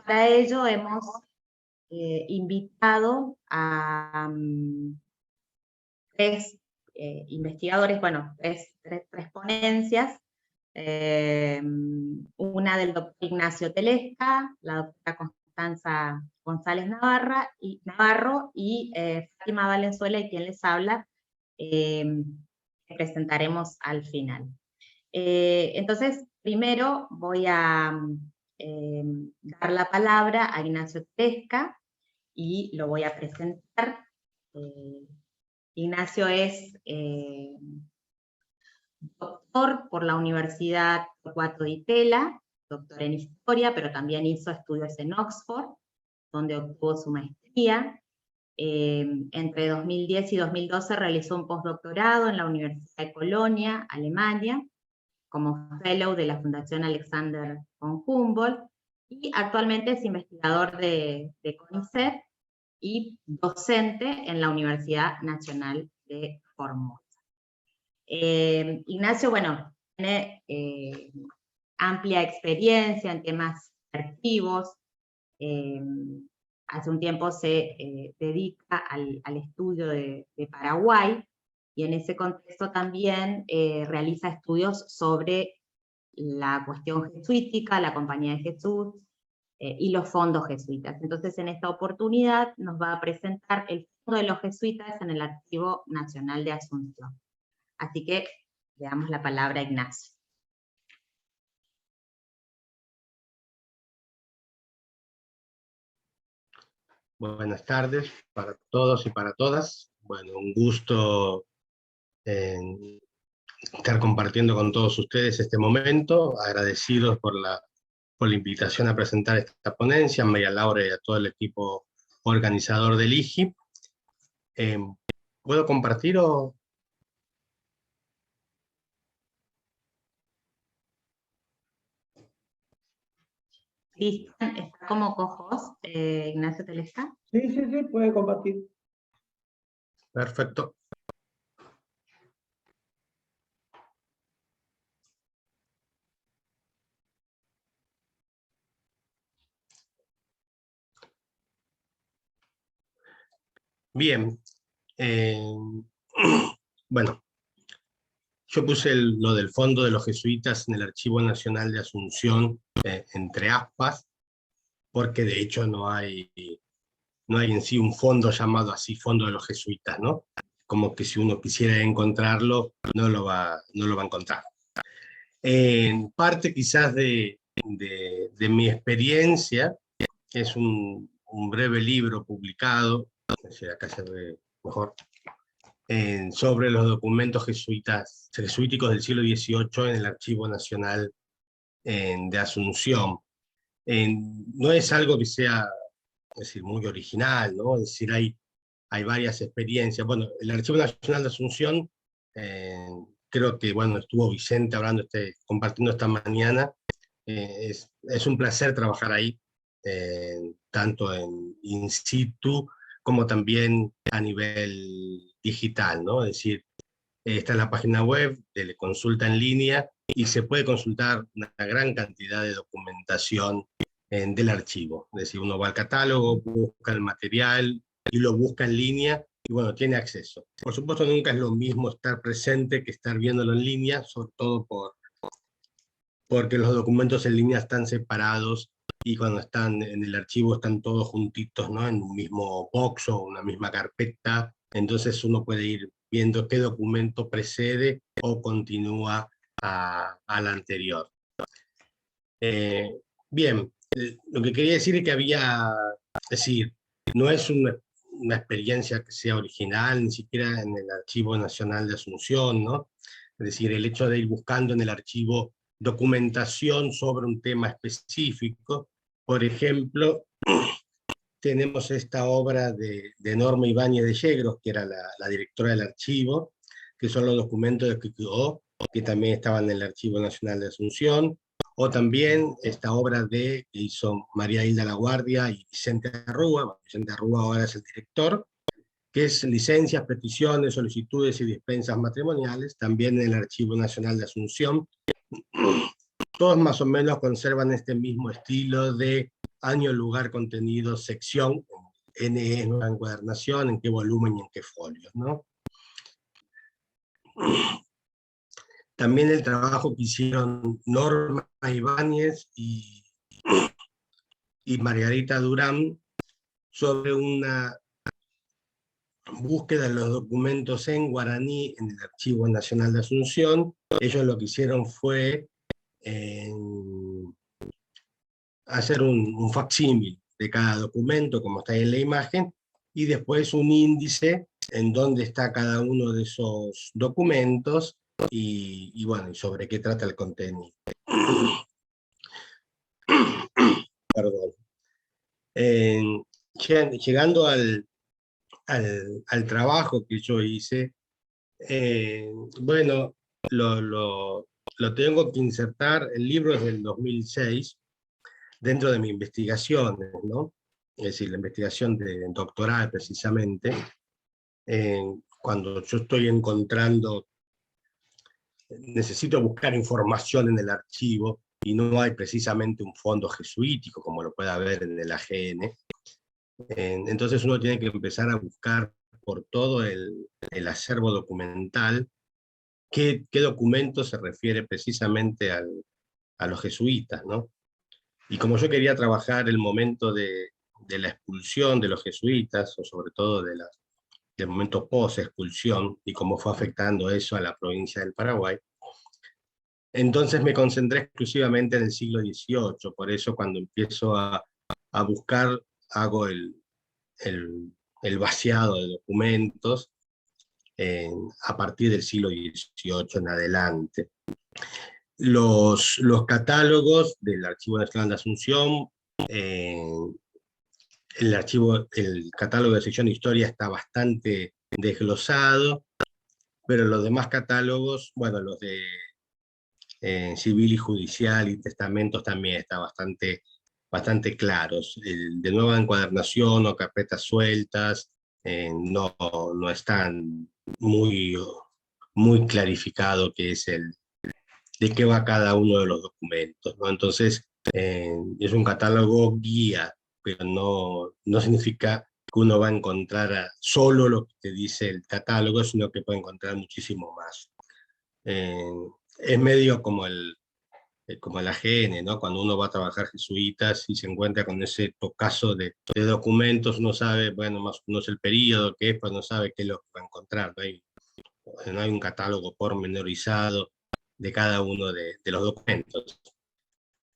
para ello hemos invitado a tres investigadores, bueno, tres ponencias, una del doctor Ignacio Telesca, la doctora Constanza González Navarro y Fátima Valenzuela, y quien les habla, que presentaremos al final. Entonces, primero voy a dar la palabra a Ignacio Telesca y lo voy a presentar. Ignacio es doctor por la Universidad Torcuato Di Tella, doctor en Historia, pero también hizo estudios en Oxford, donde obtuvo su maestría. Entre 2010 y 2012 realizó un postdoctorado en la Universidad de Colonia, Alemania, como fellow de la Fundación Alexander von Humboldt, y actualmente es investigador de CONICET y docente en la Universidad Nacional de Formosa. Ignacio, bueno, tiene amplia experiencia en temas archivos. Hace un tiempo se dedica al estudio de Paraguay, y en ese contexto también realiza estudios sobre la cuestión jesuítica, la Compañía de Jesús, y los fondos jesuitas. Entonces, en esta oportunidad nos va a presentar el fondo de los jesuitas en el Archivo Nacional de Asunción. Así que le damos la palabra a Ignacio. Buenas tardes para todos y para todas. Bueno, un gusto estar compartiendo con todos ustedes este momento. Agradecidos por la invitación a presentar esta ponencia, a María Laura y a todo el equipo organizador del IGI. ¿Puedo compartir o...? Cristian está como co-host, Ignacio Telesca. Sí, puede compartir. Perfecto. Bien. Bueno, yo puse lo del Fondo de los Jesuitas en el Archivo Nacional de Asunción entre aspas, porque de hecho no hay en sí un fondo llamado así Fondo de los Jesuitas, ¿no? Como que si uno quisiera encontrarlo, no lo va a encontrar. En parte quizás de mi experiencia, es un breve libro publicado, acá se ve mejor, sobre los documentos jesuíticos del siglo XVIII en el Archivo Nacional de Asunción. No es algo que sea, es decir, muy original, ¿no? Es decir, hay varias experiencias. Bueno, el Archivo Nacional de Asunción, creo que, bueno, estuvo Vicente compartiendo esta mañana. Es un placer trabajar ahí, tanto in situ como también a nivel digital, ¿no? Es decir, está en la página web de consulta en línea y se puede consultar una gran cantidad de documentación del archivo. Es decir, uno va al catálogo, busca el material y lo busca en línea y bueno, tiene acceso. Por supuesto, nunca es lo mismo estar presente que estar viéndolo en línea, sobre todo porque los documentos en línea están separados y cuando están en el archivo están todos juntitos, ¿no? En un mismo box o una misma carpeta, entonces uno puede ir viendo qué documento precede o continúa al anterior. Bien, lo que quería decir es que es decir, no es una experiencia que sea original, ni siquiera en el Archivo Nacional de Asunción, ¿no? Es decir, el hecho de ir buscando en el archivo documentación sobre un tema específico. Por ejemplo, tenemos esta obra de Norma Ibáñez de Yegros, que era la directora del archivo, que son los documentos de Quiquigó, que también estaban en el Archivo Nacional de Asunción, o también esta obra que hizo María Hilda Laguardia y Vicente Arrúa. Vicente Arrúa ahora es el director, que es licencias, peticiones, solicitudes y dispensas matrimoniales, también en el Archivo Nacional de Asunción. Todos más o menos conservan este mismo estilo de año, lugar, contenido, sección, N es nueva encuadernación, en qué volumen y en qué folios, ¿no? También el trabajo que hicieron Norma Ibáñez y Margarita Durán sobre una búsqueda de los documentos en guaraní en el Archivo Nacional de Asunción. Ellos lo que hicieron fue hacer un facsímil de cada documento, como está ahí en la imagen, y después un índice en donde está cada uno de esos documentos y bueno, y sobre qué trata el contenido. Perdón. Llegando al trabajo que yo hice, bueno, lo tengo que insertar, el libro es del 2006, dentro de mis investigaciones, ¿no? Es decir, la investigación de doctoral precisamente, cuando yo estoy encontrando, necesito buscar información en el archivo, y no hay precisamente un fondo jesuítico, como lo puede haber en el AGN, entonces uno tiene que empezar a buscar por todo el acervo documental qué documento se refiere precisamente a los jesuitas, ¿no? Y como yo quería trabajar el momento de la expulsión de los jesuitas, o sobre todo del momento post-expulsión, y cómo fue afectando eso a la provincia del Paraguay, entonces me concentré exclusivamente en el siglo XVIII. Por eso cuando empiezo a buscar, hago el vaciado de documentos a partir del siglo XVIII en adelante. Los catálogos del Archivo Nacional de Asunción, el catálogo de sección de historia está bastante desglosado, pero los demás catálogos, bueno, los de civil y judicial y testamentos también están bastante claros. El de nueva encuadernación o carpetas sueltas no están muy clarificado qué es de qué va cada uno de los documentos, ¿no? Entonces, es un catálogo guía, pero no significa que uno va a encontrar solo lo que te dice el catálogo, sino que puede encontrar muchísimo más. Es medio como el AGN, ¿no? Cuando uno va a trabajar jesuitas y se encuentra con ese tocazo de documentos, uno sabe, bueno, más o menos el periodo que es, pues no sabe qué es lo que va a encontrar. No hay un catálogo pormenorizado de cada uno de los documentos.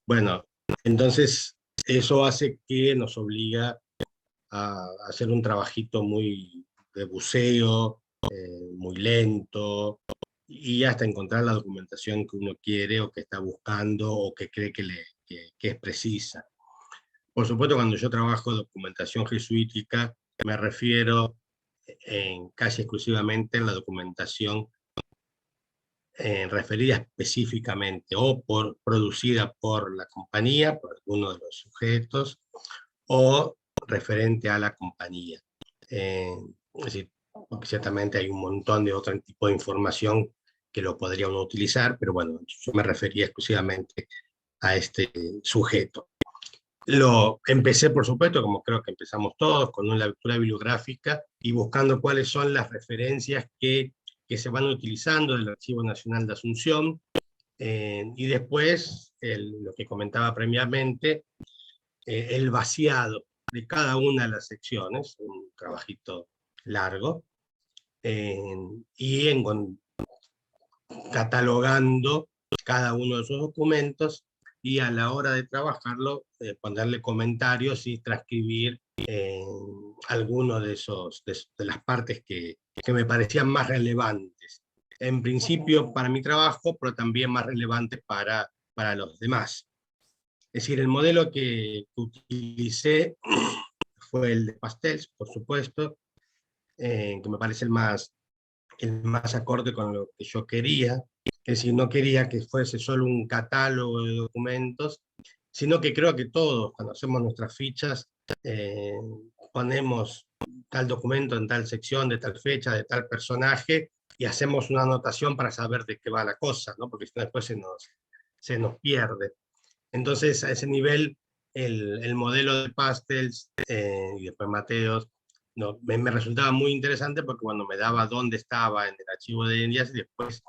Bueno, entonces eso hace que nos obliga a hacer un trabajito muy de buceo, muy lento, y hasta encontrar la documentación que uno quiere o que está buscando o que cree que es precisa. Por supuesto, cuando yo trabajo documentación jesuítica, me refiero casi exclusivamente a la documentación referida específicamente o producida por la compañía, por alguno de los sujetos, o referente a la compañía. Es decir, porque ciertamente hay un montón de otro tipo de información que lo podría uno utilizar, pero bueno, yo me refería exclusivamente a este sujeto. Lo empecé, por supuesto, como creo que empezamos todos, con una lectura bibliográfica y buscando cuáles son las referencias que se van utilizando del Archivo Nacional de Asunción, y después, lo que comentaba previamente, el vaciado de cada una de las secciones, un trabajito largo, y catalogando cada uno de esos documentos, y a la hora de trabajarlo, ponerle comentarios y transcribir algunos de las partes que me parecían más relevantes. En principio para mi trabajo, pero también más relevantes para los demás. Es decir, el modelo que utilicé fue el de Pastels, por supuesto, que me parece el más acorde con lo que yo quería. Es decir, no quería que fuese solo un catálogo de documentos, sino que creo que todos, cuando hacemos nuestras fichas, ponemos tal documento en tal sección, de tal fecha, de tal personaje, y hacemos una anotación para saber de qué va la cosa, ¿no? Porque si no, después se nos pierde. Entonces, a ese nivel, el modelo de Pastels y después Mateos, no, me resultaba muy interesante porque cuando me daba dónde estaba en el archivo de Indias, y después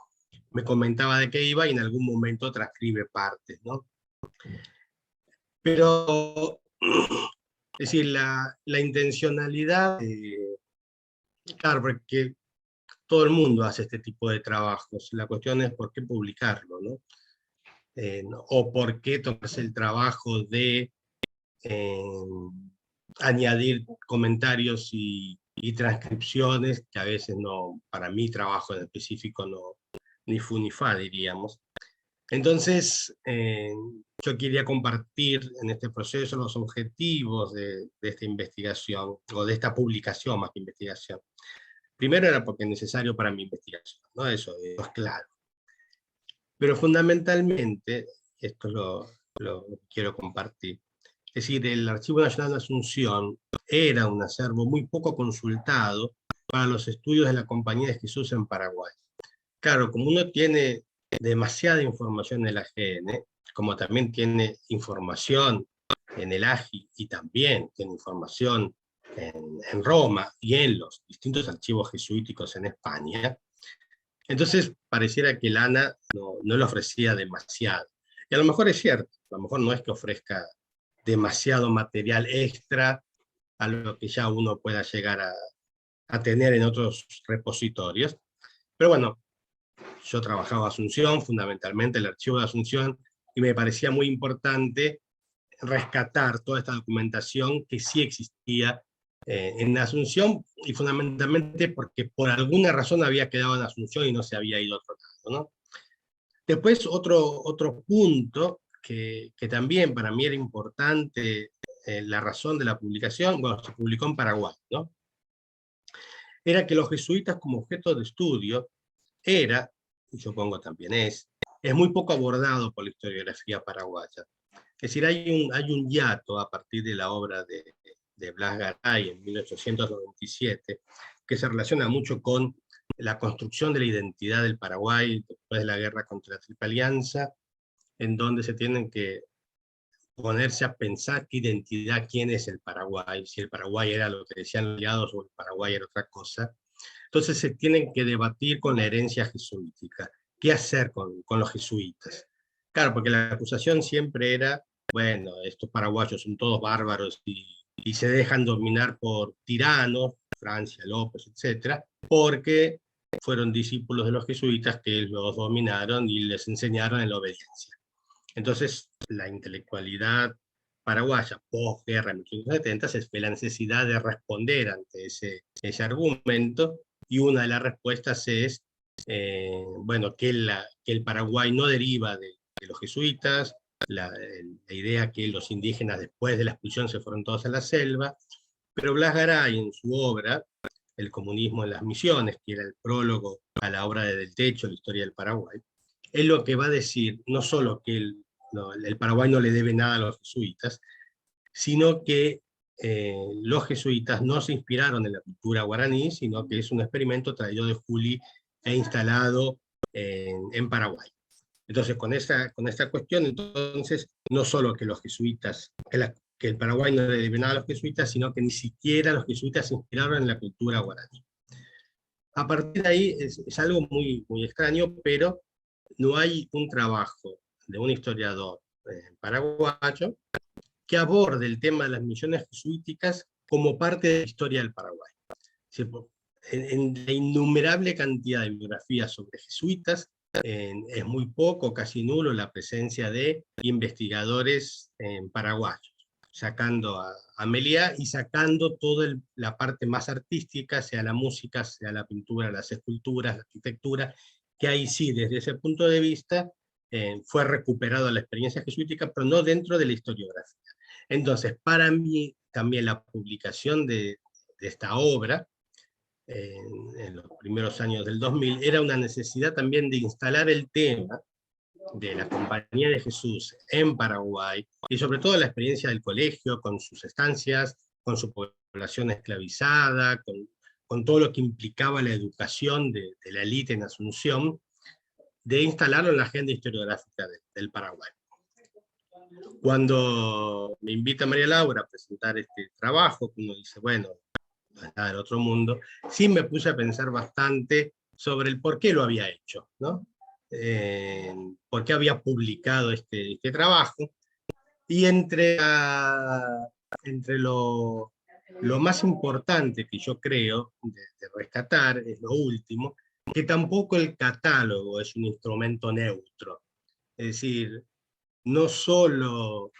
me comentaba de qué iba y en algún momento transcribe partes, ¿no? Pero, es decir, la intencionalidad, claro, porque todo el mundo hace este tipo de trabajos, la cuestión es por qué publicarlo, ¿no? O por qué tomarse el trabajo de añadir comentarios y transcripciones, que a veces no, para mi trabajo en específico, no, ni fu ni fa, diríamos. Entonces, yo quería compartir en este proceso los objetivos de esta investigación, o de esta publicación más que investigación. Primero era porque es necesario para mi investigación, ¿no? Eso es claro. Pero fundamentalmente, esto lo quiero compartir, es decir, el Archivo Nacional de Asunción era un acervo muy poco consultado para los estudios de la Compañía de Jesús en Paraguay. Claro, como uno tiene demasiada información en el AGN, como también tiene información en el AGI y también tiene información en Roma y en los distintos archivos jesuíticos en España, entonces pareciera que el ANA no le ofrecía demasiado. Y a lo mejor es cierto, a lo mejor no es que ofrezca demasiado material extra a lo que ya uno pueda llegar a tener en otros repositorios. Pero bueno, yo trabajaba Asunción, fundamentalmente el archivo de Asunción, y me parecía muy importante rescatar toda esta documentación que sí existía en Asunción, y fundamentalmente porque por alguna razón había quedado en Asunción y no se había ido a otro lado, ¿no? Después otro punto que también para mí era importante, la razón de la publicación, bueno, se publicó en Paraguay, ¿no? Era que los jesuitas como objeto de estudio era, y supongo también es muy poco abordado por la historiografía paraguaya. Es decir, hay un hiato a partir de la obra de Blas Garay en 1897, que se relaciona mucho con la construcción de la identidad del Paraguay después de la guerra contra la Triple Alianza, en donde se tienen que ponerse a pensar qué identidad, quién es el Paraguay, si el Paraguay era lo que decían los aliados o el Paraguay era otra cosa. Entonces se tienen que debatir con la herencia jesuítica. ¿Qué hacer con los jesuitas? Claro, porque la acusación siempre era, bueno, estos paraguayos son todos bárbaros y se dejan dominar por tiranos, Francia, López, etcétera, porque fueron discípulos de los jesuitas que los dominaron y les enseñaron en la obediencia. Entonces, la intelectualidad paraguaya, posguerra en 1870, se ve la necesidad de responder ante ese argumento, y una de las respuestas es, bueno, que el Paraguay no deriva de los jesuitas, la idea que los indígenas después de la expulsión se fueron todos a la selva, pero Blas Garay en su obra, El comunismo en las misiones, que era el prólogo a la obra de Del Techo, la historia del Paraguay, es lo que va a decir no solo que el Paraguay no le debe nada a los jesuitas, sino que los jesuitas no se inspiraron en la cultura guaraní, sino que es un experimento traído de Juli e instalado en Paraguay. Entonces, con esta cuestión, entonces, no solo que los jesuitas, que el Paraguay no le debe nada a los jesuitas, sino que ni siquiera los jesuitas se inspiraron en la cultura guaraní. A partir de ahí es algo muy, muy extraño, pero no hay un trabajo de un historiador paraguayo que aborde el tema de las misiones jesuíticas como parte de la historia del Paraguay. En la innumerable cantidad de biografías sobre jesuitas, es muy poco, casi nulo, la presencia de investigadores paraguayos, sacando a Meliá y sacando toda la parte más artística, sea la música, sea la pintura, las esculturas, la arquitectura, que ahí sí, desde ese punto de vista, fue recuperado la experiencia jesuítica, pero no dentro de la historiografía. Entonces, para mí, también la publicación de esta obra, en los primeros años del 2000, era una necesidad también de instalar el tema de la Compañía de Jesús en Paraguay, y sobre todo la experiencia del colegio, con sus estancias, con su población esclavizada, con todo lo que implicaba la educación de la élite en Asunción, de instalarlo en la agenda historiográfica del Paraguay. Cuando me invita María Laura a presentar este trabajo, uno dice, bueno, no es nada del otro mundo, sí me puse a pensar bastante sobre el por qué lo había hecho, ¿no? Por qué había publicado este trabajo, y entre lo más importante que yo creo de rescatar es lo último, que tampoco el catálogo es un instrumento neutro. Es decir, no solo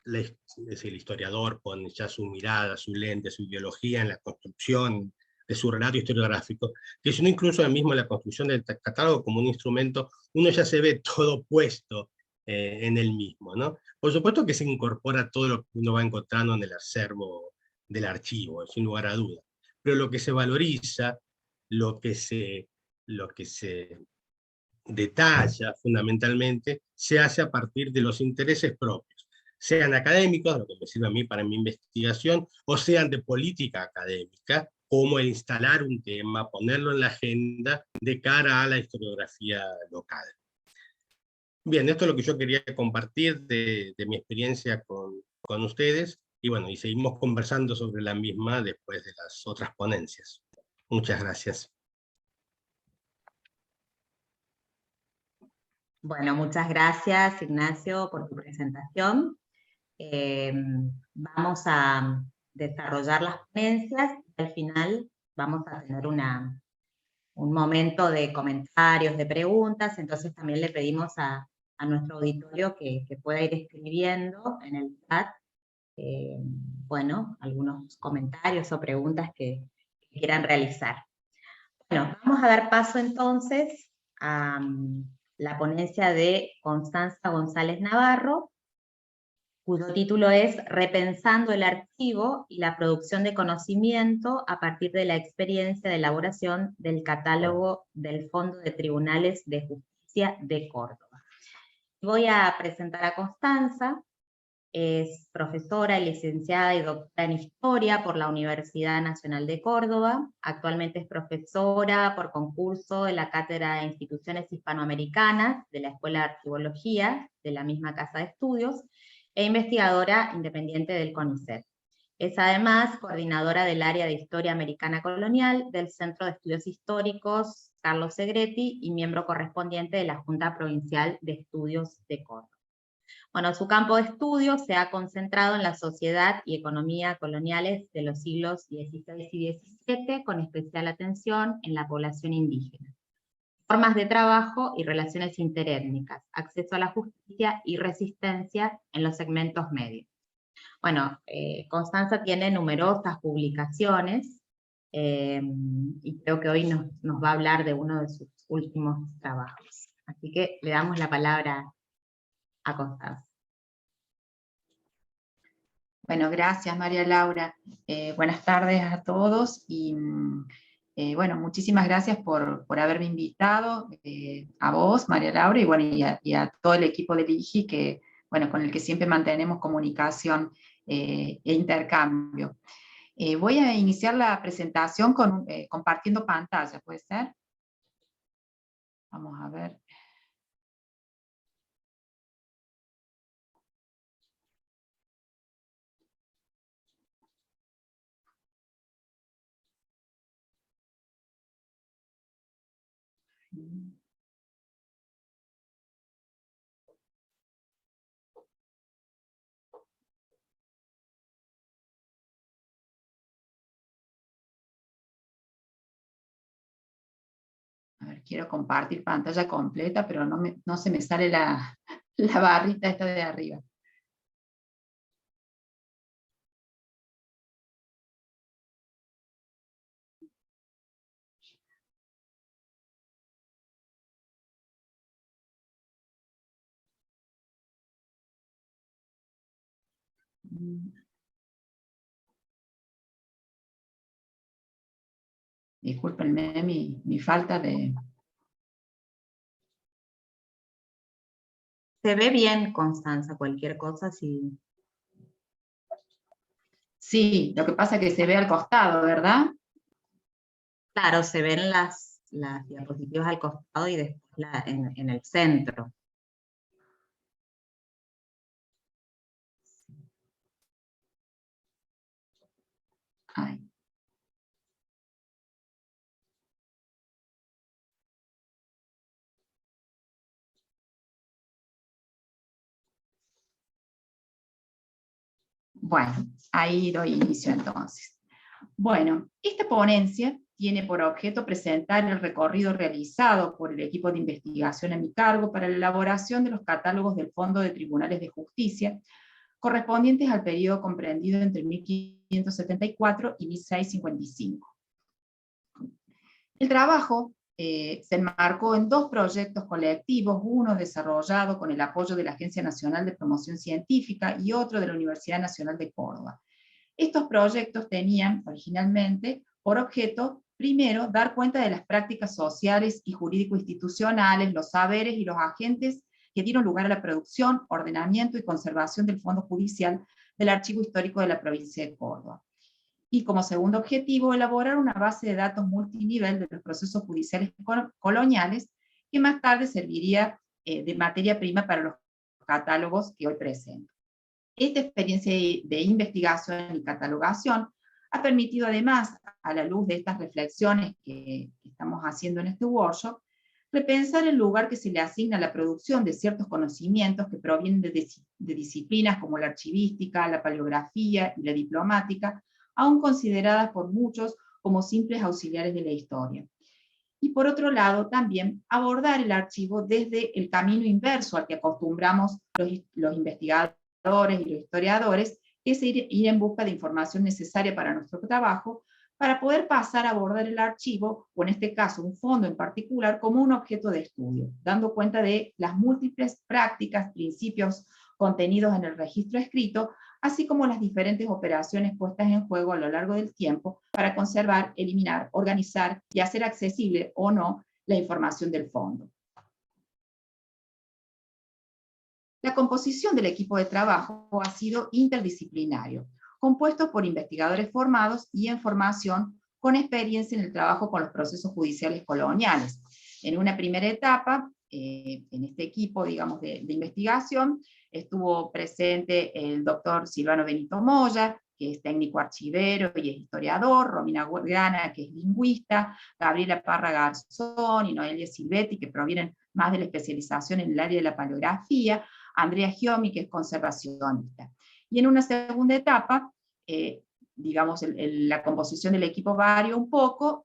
es decir, el historiador pone ya su mirada, su lente, su ideología en la construcción de su relato historiográfico, que sino incluso mismo en la construcción del catálogo como un instrumento, uno ya se ve todo puesto en el mismo, ¿no? Por supuesto que se incorpora todo lo que uno va encontrando en el acervo del archivo, sin lugar a duda, pero lo que se valoriza, lo que se detalla fundamentalmente, se hace a partir de los intereses propios, sean académicos, lo que me sirve a mí para mi investigación, o sean de política académica, como el instalar un tema, ponerlo en la agenda de cara a la historiografía local. Bien, esto es lo que yo quería compartir de mi experiencia con ustedes, y bueno, y seguimos conversando sobre la misma después de las otras ponencias. Muchas gracias. Bueno, muchas gracias, Ignacio, por tu presentación. Vamos a desarrollar las ponencias y al final vamos a tener un momento de comentarios, de preguntas, entonces también le pedimos a nuestro auditorio que pueda ir escribiendo en el chat, bueno, algunos comentarios o preguntas que quieran realizar. Bueno, vamos a dar paso entonces a la ponencia de Constanza González Navarro, cuyo título es Repensando el archivo y la producción de conocimiento a partir de la experiencia de elaboración del catálogo del Fondo de Tribunales de Justicia de Córdoba. Voy a presentar a Constanza. Es profesora y licenciada y doctora en Historia por la Universidad Nacional de Córdoba. Actualmente es profesora por concurso de la Cátedra de Instituciones Hispanoamericanas de la Escuela de Archivología de la misma Casa de Estudios e investigadora independiente del CONICET. Es además coordinadora del área de Historia Americana Colonial del Centro de Estudios Históricos Carlos Segretti y miembro correspondiente de la Junta Provincial de Estudios de Córdoba. Bueno, su campo de estudio se ha concentrado en la sociedad y economía coloniales de los siglos XVI y XVII, con especial atención en la población indígena. Formas de trabajo y relaciones interétnicas, acceso a la justicia y resistencia en los segmentos medios. Bueno, Constanza tiene numerosas publicaciones y creo que hoy nos va a hablar de uno de sus últimos trabajos. Así que le damos la palabra a Constanza. Bueno, gracias María Laura. Buenas tardes a todos y bueno, muchísimas gracias por haberme invitado, a vos, María Laura, y bueno, y a todo el equipo del IGI, que, bueno, con el que siempre mantenemos comunicación e intercambio. Voy a iniciar la presentación compartiendo pantalla, ¿puede ser? Vamos a ver. A ver, quiero compartir pantalla completa, pero no se me sale la barrita esta de arriba. Discúlpenme mi falta de... Se ve bien, Constanza, cualquier cosa sí. Sí, lo que pasa es que se ve al costado, ¿verdad? Claro, se ven las diapositivas al costado y después en el centro. Ahí. Bueno, ahí doy inicio entonces. Bueno, esta ponencia tiene por objeto presentar el recorrido realizado por el equipo de investigación a mi cargo para la elaboración de los catálogos del Fondo de Tribunales de Justicia, correspondientes al periodo comprendido entre 1574 y 1655. El trabajo se enmarcó en dos proyectos colectivos, uno desarrollado con el apoyo de la Agencia Nacional de Promoción Científica y otro de la Universidad Nacional de Córdoba. Estos proyectos tenían originalmente por objeto, primero, dar cuenta de las prácticas sociales y jurídico-institucionales, los saberes y los agentes que dieron lugar a la producción, ordenamiento y conservación del Fondo Judicial del Archivo Histórico de la provincia de Córdoba. Y como segundo objetivo, elaborar una base de datos multinivel de los procesos judiciales coloniales, que más tarde serviría de materia prima para los catálogos que hoy presento. Esta experiencia de investigación y catalogación ha permitido además, a la luz de estas reflexiones que estamos haciendo en este workshop, repensar el lugar que se le asigna a la producción de ciertos conocimientos que provienen de disciplinas como la archivística, la paleografía y la diplomática, aún consideradas por muchos como simples auxiliares de la historia. Y por otro lado, también abordar el archivo desde el camino inverso al que acostumbramos los investigadores y los historiadores, que es ir en busca de información necesaria para nuestro trabajo, para poder pasar a abordar el archivo, o en este caso un fondo en particular, como un objeto de estudio, dando cuenta de las múltiples prácticas, principios contenidos en el registro escrito, así como las diferentes operaciones puestas en juego a lo largo del tiempo para conservar, eliminar, organizar y hacer accesible o no la información del fondo. La composición del equipo de trabajo ha sido interdisciplinario, compuesto por investigadores formados y en formación con experiencia en el trabajo con los procesos judiciales coloniales. En una primera etapa, en este equipo, digamos, de investigación, estuvo presente el doctor Silvano Benito Moya, que es técnico archivero y es historiador, Romina Grana, que es lingüista, Gabriela Parra Garzón y Noelia Silvetti, que provienen más de la especialización en el área de la paleografía, Andrea Giomi, que es conservacionista. Y en una segunda etapa, digamos, la composición del equipo varió un poco,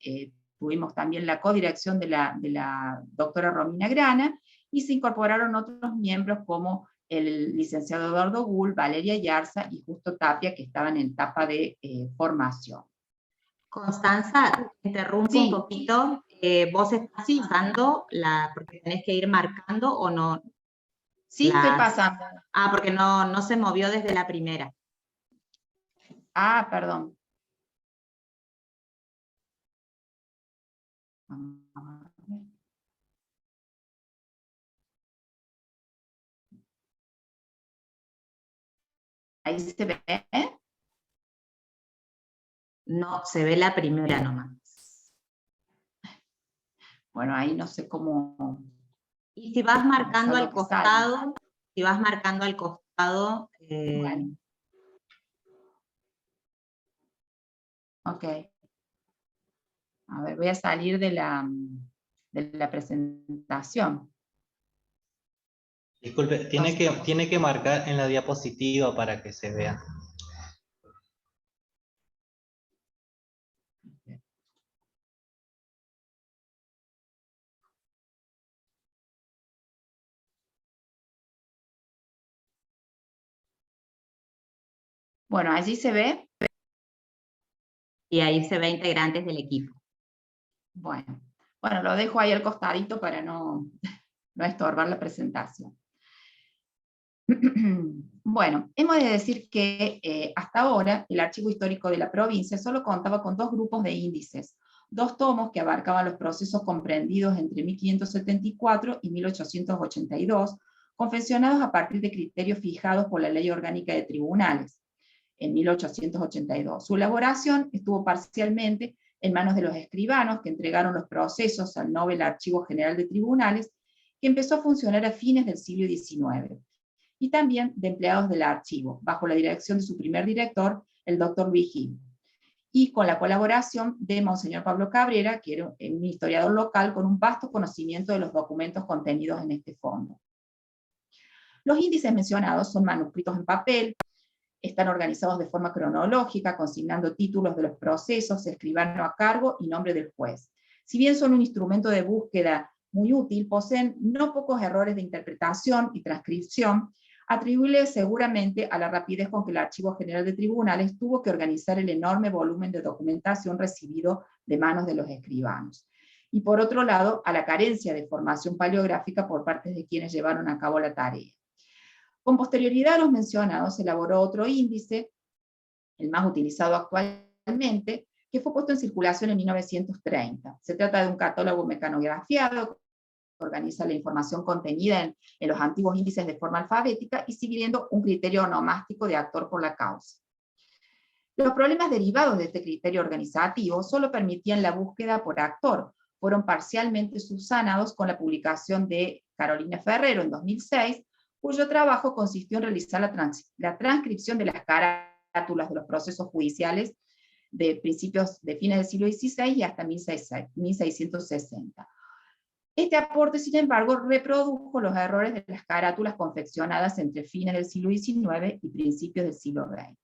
tuvimos también la codirección de la doctora Romina Grana, y se incorporaron otros miembros como el licenciado Eduardo Gull, Valeria Yarza y Justo Tapia, que estaban en etapa de formación. Constanza, te interrumpo Sí. un poquito. ¿Vos estás usando porque tenés que ir marcando o no? Sí, estoy pasando. Ah, porque no se movió desde la primera. Ah, perdón. Ahí se ve. No, se ve la primera nomás. Bueno, ahí no sé cómo. Y si vas marcando al que sale. costado, Bueno. Ok. A ver, voy a salir de la presentación. Disculpe, tiene que marcar en la diapositiva para que se vea. Bueno, allí se ve. Y ahí se ve integrantes del equipo. Bueno, lo dejo ahí al costadito para no estorbar la presentación. Bueno, hemos de decir que hasta ahora el Archivo Histórico de la provincia solo contaba con dos grupos de índices, dos tomos que abarcaban los procesos comprendidos entre 1574 y 1882, confeccionados a partir de criterios fijados por la Ley Orgánica de Tribunales en 1882. Su elaboración estuvo parcialmente en manos de los escribanos que entregaron los procesos al Nobel Archivo General de Tribunales, que empezó a funcionar a fines del siglo XIX, y también de empleados del archivo, bajo la dirección de su primer director, el doctor Luis Gil. y con la colaboración de Monseñor Pablo Cabrera, que era un historiador local con un vasto conocimiento de los documentos contenidos en este fondo. Los índices mencionados son manuscritos en papel, están organizados de forma cronológica, consignando títulos de los procesos, escribano a cargo y nombre del juez. Si bien son un instrumento de búsqueda muy útil, poseen no pocos errores de interpretación y transcripción, atribuibles seguramente a la rapidez con que el Archivo General de Tribunales tuvo que organizar el enorme volumen de documentación recibido de manos de los escribanos. Y por otro lado, a la carencia de formación paleográfica por parte de quienes llevaron a cabo la tarea. Con posterioridad a los mencionados, se elaboró otro índice, el más utilizado actualmente, que fue puesto en circulación en 1930. Se trata de un catálogo mecanografiado que organiza la información contenida en los antiguos índices de forma alfabética y siguiendo un criterio onomástico de actor por la causa. Los problemas derivados de este criterio organizativo solo permitían la búsqueda por actor. Fueron parcialmente subsanados con la publicación de Carolina Ferrero en 2006, cuyo trabajo consistió en realizar la transcripción de las carátulas de los procesos judiciales de principios de fines del siglo XVI y hasta 1660. Este aporte, sin embargo, reprodujo los errores de las carátulas confeccionadas entre fines del siglo XIX y principios del siglo XX.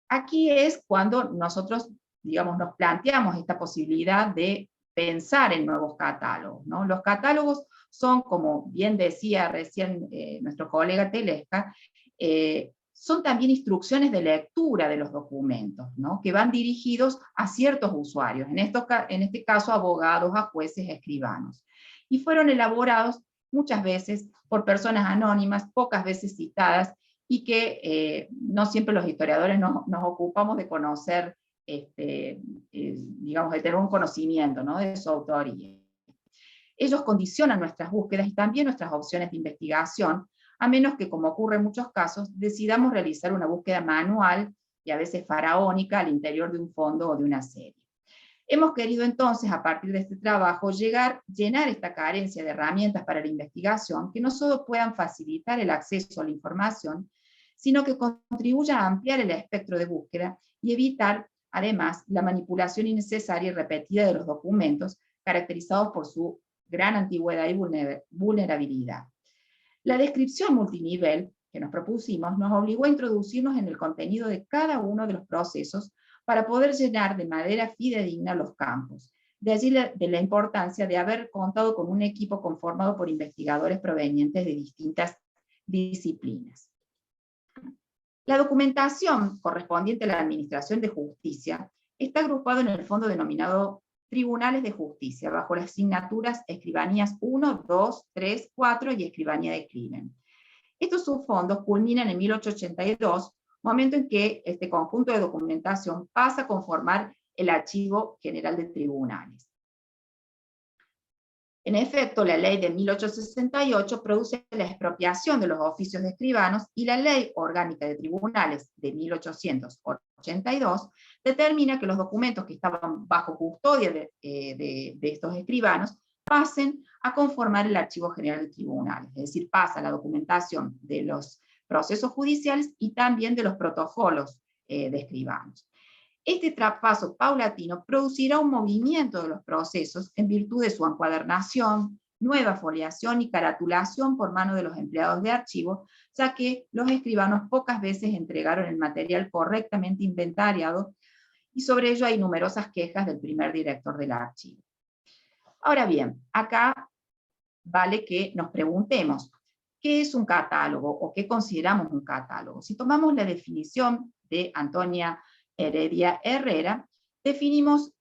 Aquí es cuando nosotros, digamos, nos planteamos esta posibilidad de pensar en nuevos catálogos, ¿no? Los catálogos son, como bien decía recién nuestro colega Telesca, son también instrucciones de lectura de los documentos, ¿no? Que van dirigidos a ciertos usuarios, en este caso abogados, a jueces, a escribanos. Y fueron elaborados muchas veces por personas anónimas, pocas veces citadas, y que no siempre los historiadores nos ocupamos de conocer, digamos, de tener un conocimiento, ¿no?, de su autoría. Ellos condicionan nuestras búsquedas y también nuestras opciones de investigación, a menos que, como ocurre en muchos casos, decidamos realizar una búsqueda manual y a veces faraónica al interior de un fondo o de una serie. Hemos querido entonces, a partir de este trabajo, llenar esta carencia de herramientas para la investigación que no solo puedan facilitar el acceso a la información, sino que contribuya a ampliar el espectro de búsqueda y evitar, además, la manipulación innecesaria y repetida de los documentos, caracterizados por su gran antigüedad y vulnerabilidad. La descripción multinivel que nos propusimos nos obligó a introducirnos en el contenido de cada uno de los procesos para poder llenar de manera fidedigna los campos. De allí la importancia de haber contado con un equipo conformado por investigadores provenientes de distintas disciplinas. La documentación correspondiente a la Administración de Justicia está agrupada en el fondo denominado Tribunales de Justicia, bajo las asignaturas Escribanías 1, 2, 3, 4 y Escribanía de Crimen. Estos subfondos culminan en 1882, momento en que este conjunto de documentación pasa a conformar el Archivo General de Tribunales. En efecto, la ley de 1868 produce la expropiación de los oficios de escribanos y la ley orgánica de tribunales de 1882 determina que los documentos que estaban bajo custodia de estos escribanos pasen a conformar el Archivo General de Tribunales, es decir, pasa la documentación de los procesos judiciales y también de los protocolos de escribanos. Este traspaso paulatino producirá un movimiento de los procesos en virtud de su encuadernación, nueva foliación y caratulación por mano de los empleados de archivo, ya que los escribanos pocas veces entregaron el material correctamente inventariado, y sobre ello hay numerosas quejas del primer director del archivo. Ahora bien, acá vale que nos preguntemos, ¿qué es un catálogo o qué consideramos un catálogo? Si tomamos la definición de Antonia Heredia Herrera, definimos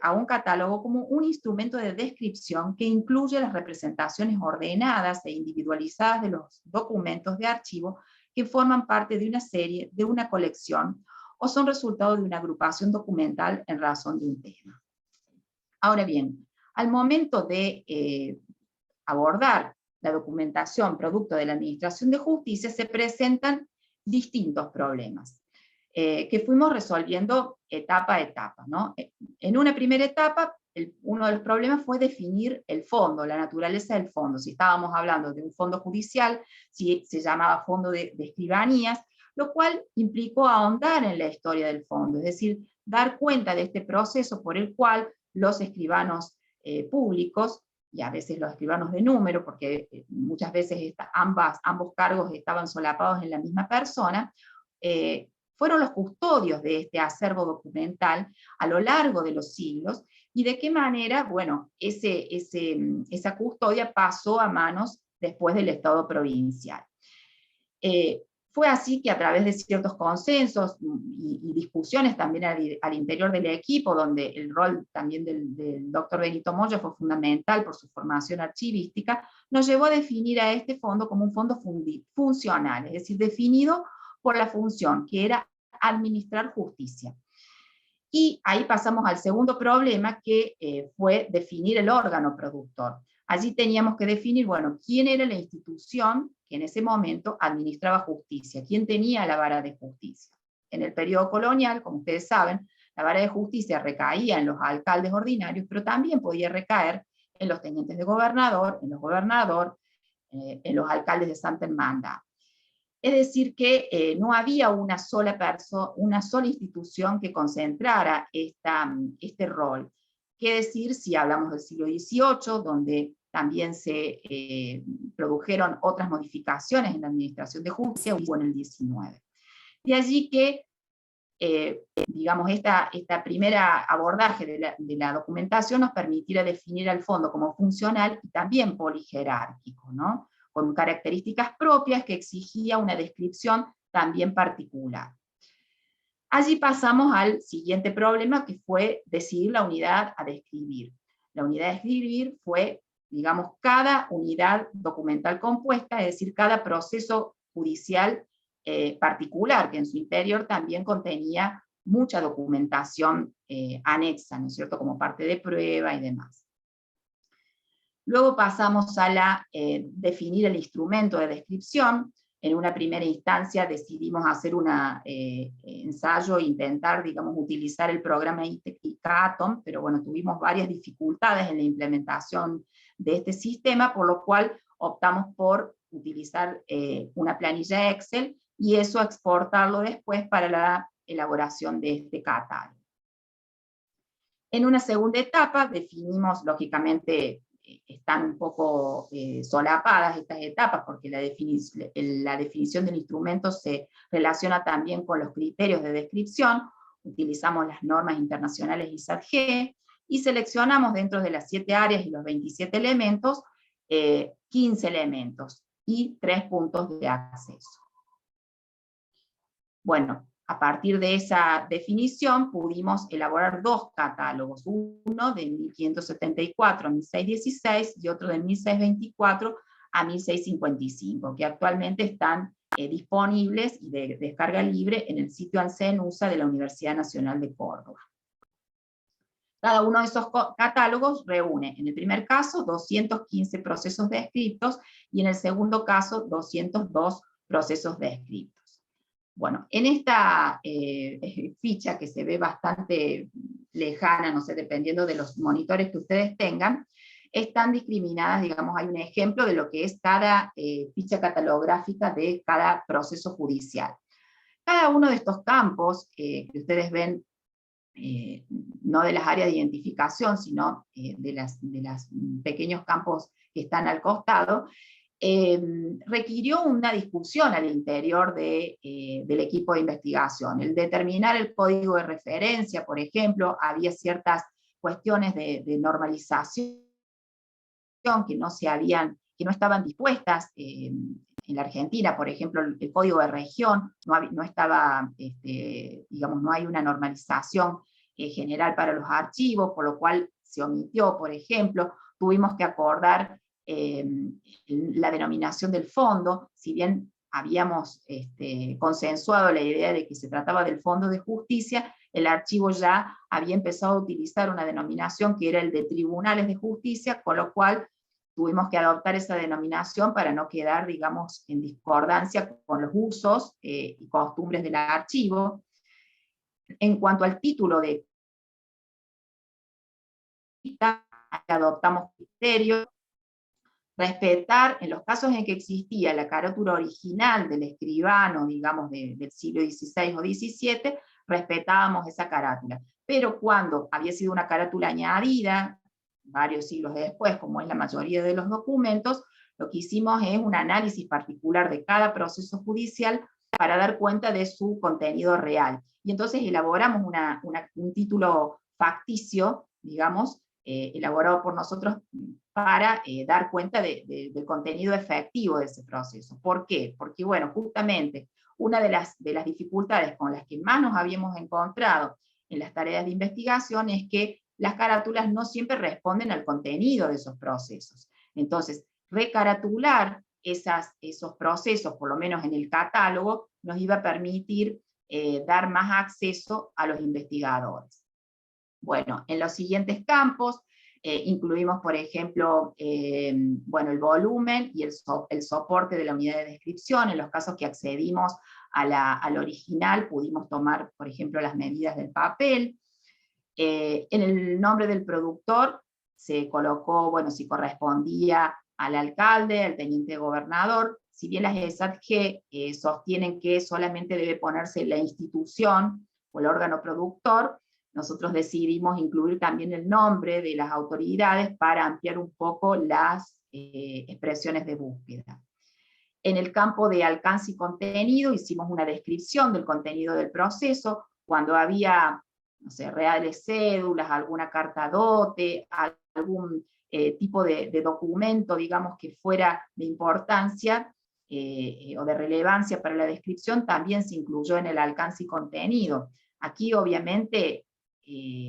a un catálogo como un instrumento de descripción que incluye las representaciones ordenadas e individualizadas de los documentos de archivo que forman parte de una serie, de una colección, o son resultado de una agrupación documental en razón de un tema. Ahora bien, al momento de abordar la documentación producto de la Administración de Justicia, se presentan distintos problemas que fuimos resolviendo etapa a etapa, ¿no? En una primera etapa, uno de los problemas fue definir el fondo, la naturaleza del fondo. Si estábamos hablando de un fondo judicial, si se llamaba fondo de escribanías, lo cual implicó ahondar en la historia del fondo, es decir, dar cuenta de este proceso por el cual los escribanos públicos, y a veces los escribanos de número, porque muchas veces ambos cargos estaban solapados en la misma persona, fueron los custodios de este acervo documental a lo largo de los siglos, y de qué manera, bueno, esa custodia pasó a manos después del Estado provincial. Fue así que a través de ciertos consensos y discusiones también al interior del equipo, donde el rol también del doctor Benito Moya fue fundamental por su formación archivística, nos llevó a definir a este fondo como un fondo funcional, es decir, definido por la función, que era administrar justicia. Y ahí pasamos al segundo problema, que fue definir el órgano productor. Allí teníamos que definir, bueno, quién era la institución que en ese momento administraba justicia, quién tenía la vara de justicia. En el periodo colonial, como ustedes saben, la vara de justicia recaía en los alcaldes ordinarios, pero también podía recaer en los tenientes de gobernador, en los gobernadores, en los alcaldes de Santa Hermandad. Es decir, que no había una sola institución que concentrara este rol. ¿Qué decir si hablamos del siglo XVIII, donde también se produjeron otras modificaciones en la administración de justicia, o en el XIX? De allí que, digamos, esta primera abordaje de la documentación nos permitiera definir al fondo como funcional y también polijerárquico, ¿no?, con características propias que exigía una descripción también particular. Allí pasamos al siguiente problema, que fue decidir la unidad a describir. La unidad a describir fue, digamos, cada unidad documental compuesta, es decir, cada proceso judicial particular, que en su interior también contenía mucha documentación anexa, ¿no es cierto?, como parte de prueba y demás. Luego pasamos a definir el instrumento de descripción. En una primera instancia decidimos hacer un ensayo e intentar, digamos, utilizar el programa ICATOM, pero bueno, tuvimos varias dificultades en la implementación de este sistema, por lo cual optamos por utilizar una planilla Excel y eso exportarlo después para la elaboración de este catálogo. En una segunda etapa definimos, lógicamente, están un poco solapadas estas etapas, porque la definición del instrumento se relaciona también con los criterios de descripción. Utilizamos las normas internacionales ISAT-G, y seleccionamos dentro de las 7 áreas y los 27 elementos, 15 elementos y 3 puntos de acceso. Bueno, a partir de esa definición pudimos elaborar 2 catálogos, uno de 1574 a 1616 y otro de 1624 a 1655, que actualmente están disponibles y de descarga libre en el sitio ANSEN-USA de la Universidad Nacional de Córdoba. Cada uno de esos catálogos reúne, en el primer caso, 215 procesos descriptos y en el segundo caso, 202 procesos descriptos. Bueno, en esta ficha, que se ve bastante lejana, no sé, dependiendo de los monitores que ustedes tengan, están discriminadas, digamos, hay un ejemplo de lo que es cada ficha catalográfica de cada proceso judicial. Cada uno de estos campos que ustedes ven, no de las áreas de identificación, sino de los pequeños campos que están al costado, requirió una discusión al interior del equipo de investigación. El determinar el código de referencia, por ejemplo, había ciertas cuestiones de normalización que no estaban dispuestas en la Argentina. Por ejemplo, el código de región no estaba, digamos, no hay una normalización general para los archivos, por lo cual se omitió, por ejemplo. Tuvimos que acordar la denominación del fondo, si bien habíamos consensuado la idea de que se trataba del Fondo de Justicia, el archivo ya había empezado a utilizar una denominación que era el de Tribunales de Justicia, con lo cual tuvimos que adoptar esa denominación para no quedar, digamos, en discordancia con los usos y costumbres del archivo. En cuanto al título de adoptamos criterios, respetar, en los casos en que existía la carátula original del escribano, digamos, del siglo XVI o XVII, respetábamos esa carátula. Pero cuando había sido una carátula añadida, varios siglos después, como es la mayoría de los documentos, lo que hicimos es un análisis particular de cada proceso judicial para dar cuenta de su contenido real. Y entonces elaboramos un título facticio, digamos, elaborado por nosotros para dar cuenta del contenido efectivo de ese proceso. ¿Por qué? Porque, bueno, justamente una de las dificultades con las que más nos habíamos encontrado en las tareas de investigación es que las carátulas no siempre responden al contenido de esos procesos. Entonces, recaratular esos procesos, por lo menos en el catálogo, nos iba a permitir dar más acceso a los investigadores. Bueno, en los siguientes campos incluimos, por ejemplo, bueno, el volumen y el soporte de la unidad de descripción. En los casos que accedimos al original, pudimos tomar, por ejemplo, las medidas del papel. En el nombre del productor se colocó, bueno, si correspondía al alcalde, al teniente gobernador. Si bien las ESAT-G sostienen que solamente debe ponerse la institución o el órgano productor, nosotros decidimos incluir también el nombre de las autoridades para ampliar un poco las expresiones de búsqueda. En el campo de alcance y contenido hicimos una descripción del contenido del proceso, cuando había, no sé, reales cédulas, alguna carta dote, algún tipo de documento, digamos, que fuera de importancia o de relevancia para la descripción, también se incluyó en el alcance y contenido. Aquí, obviamente,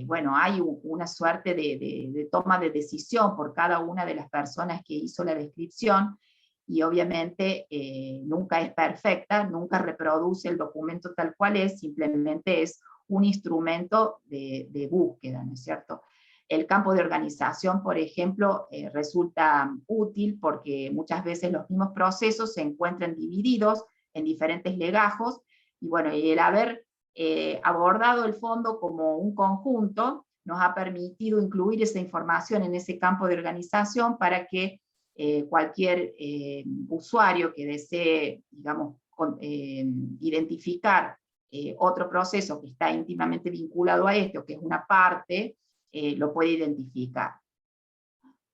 bueno, hay una suerte de toma de decisión por cada una de las personas que hizo la descripción, y obviamente nunca es perfecta, nunca reproduce el documento tal cual es, simplemente es un instrumento de búsqueda, ¿no es cierto? El campo de organización, por ejemplo, resulta útil porque muchas veces los mismos procesos se encuentran divididos en diferentes legajos, y bueno, el haber abordado el fondo como un conjunto nos ha permitido incluir esa información en ese campo de organización para que cualquier usuario que desee, digamos, identificar otro proceso que está íntimamente vinculado a este, o que es una parte, lo puede identificar.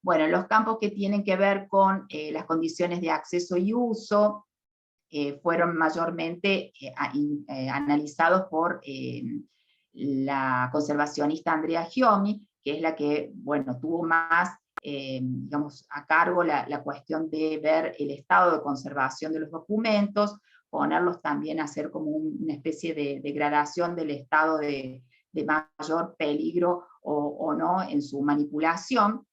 Bueno, los campos que tienen que ver con las condiciones de acceso y uso fueron mayormente analizados por la conservacionista Andrea Giomi, que es la que, bueno, tuvo más digamos, a cargo la cuestión de ver el estado de conservación de los documentos, ponerlos también a hacer como una especie de degradación del estado de mayor peligro o no en su manipulación.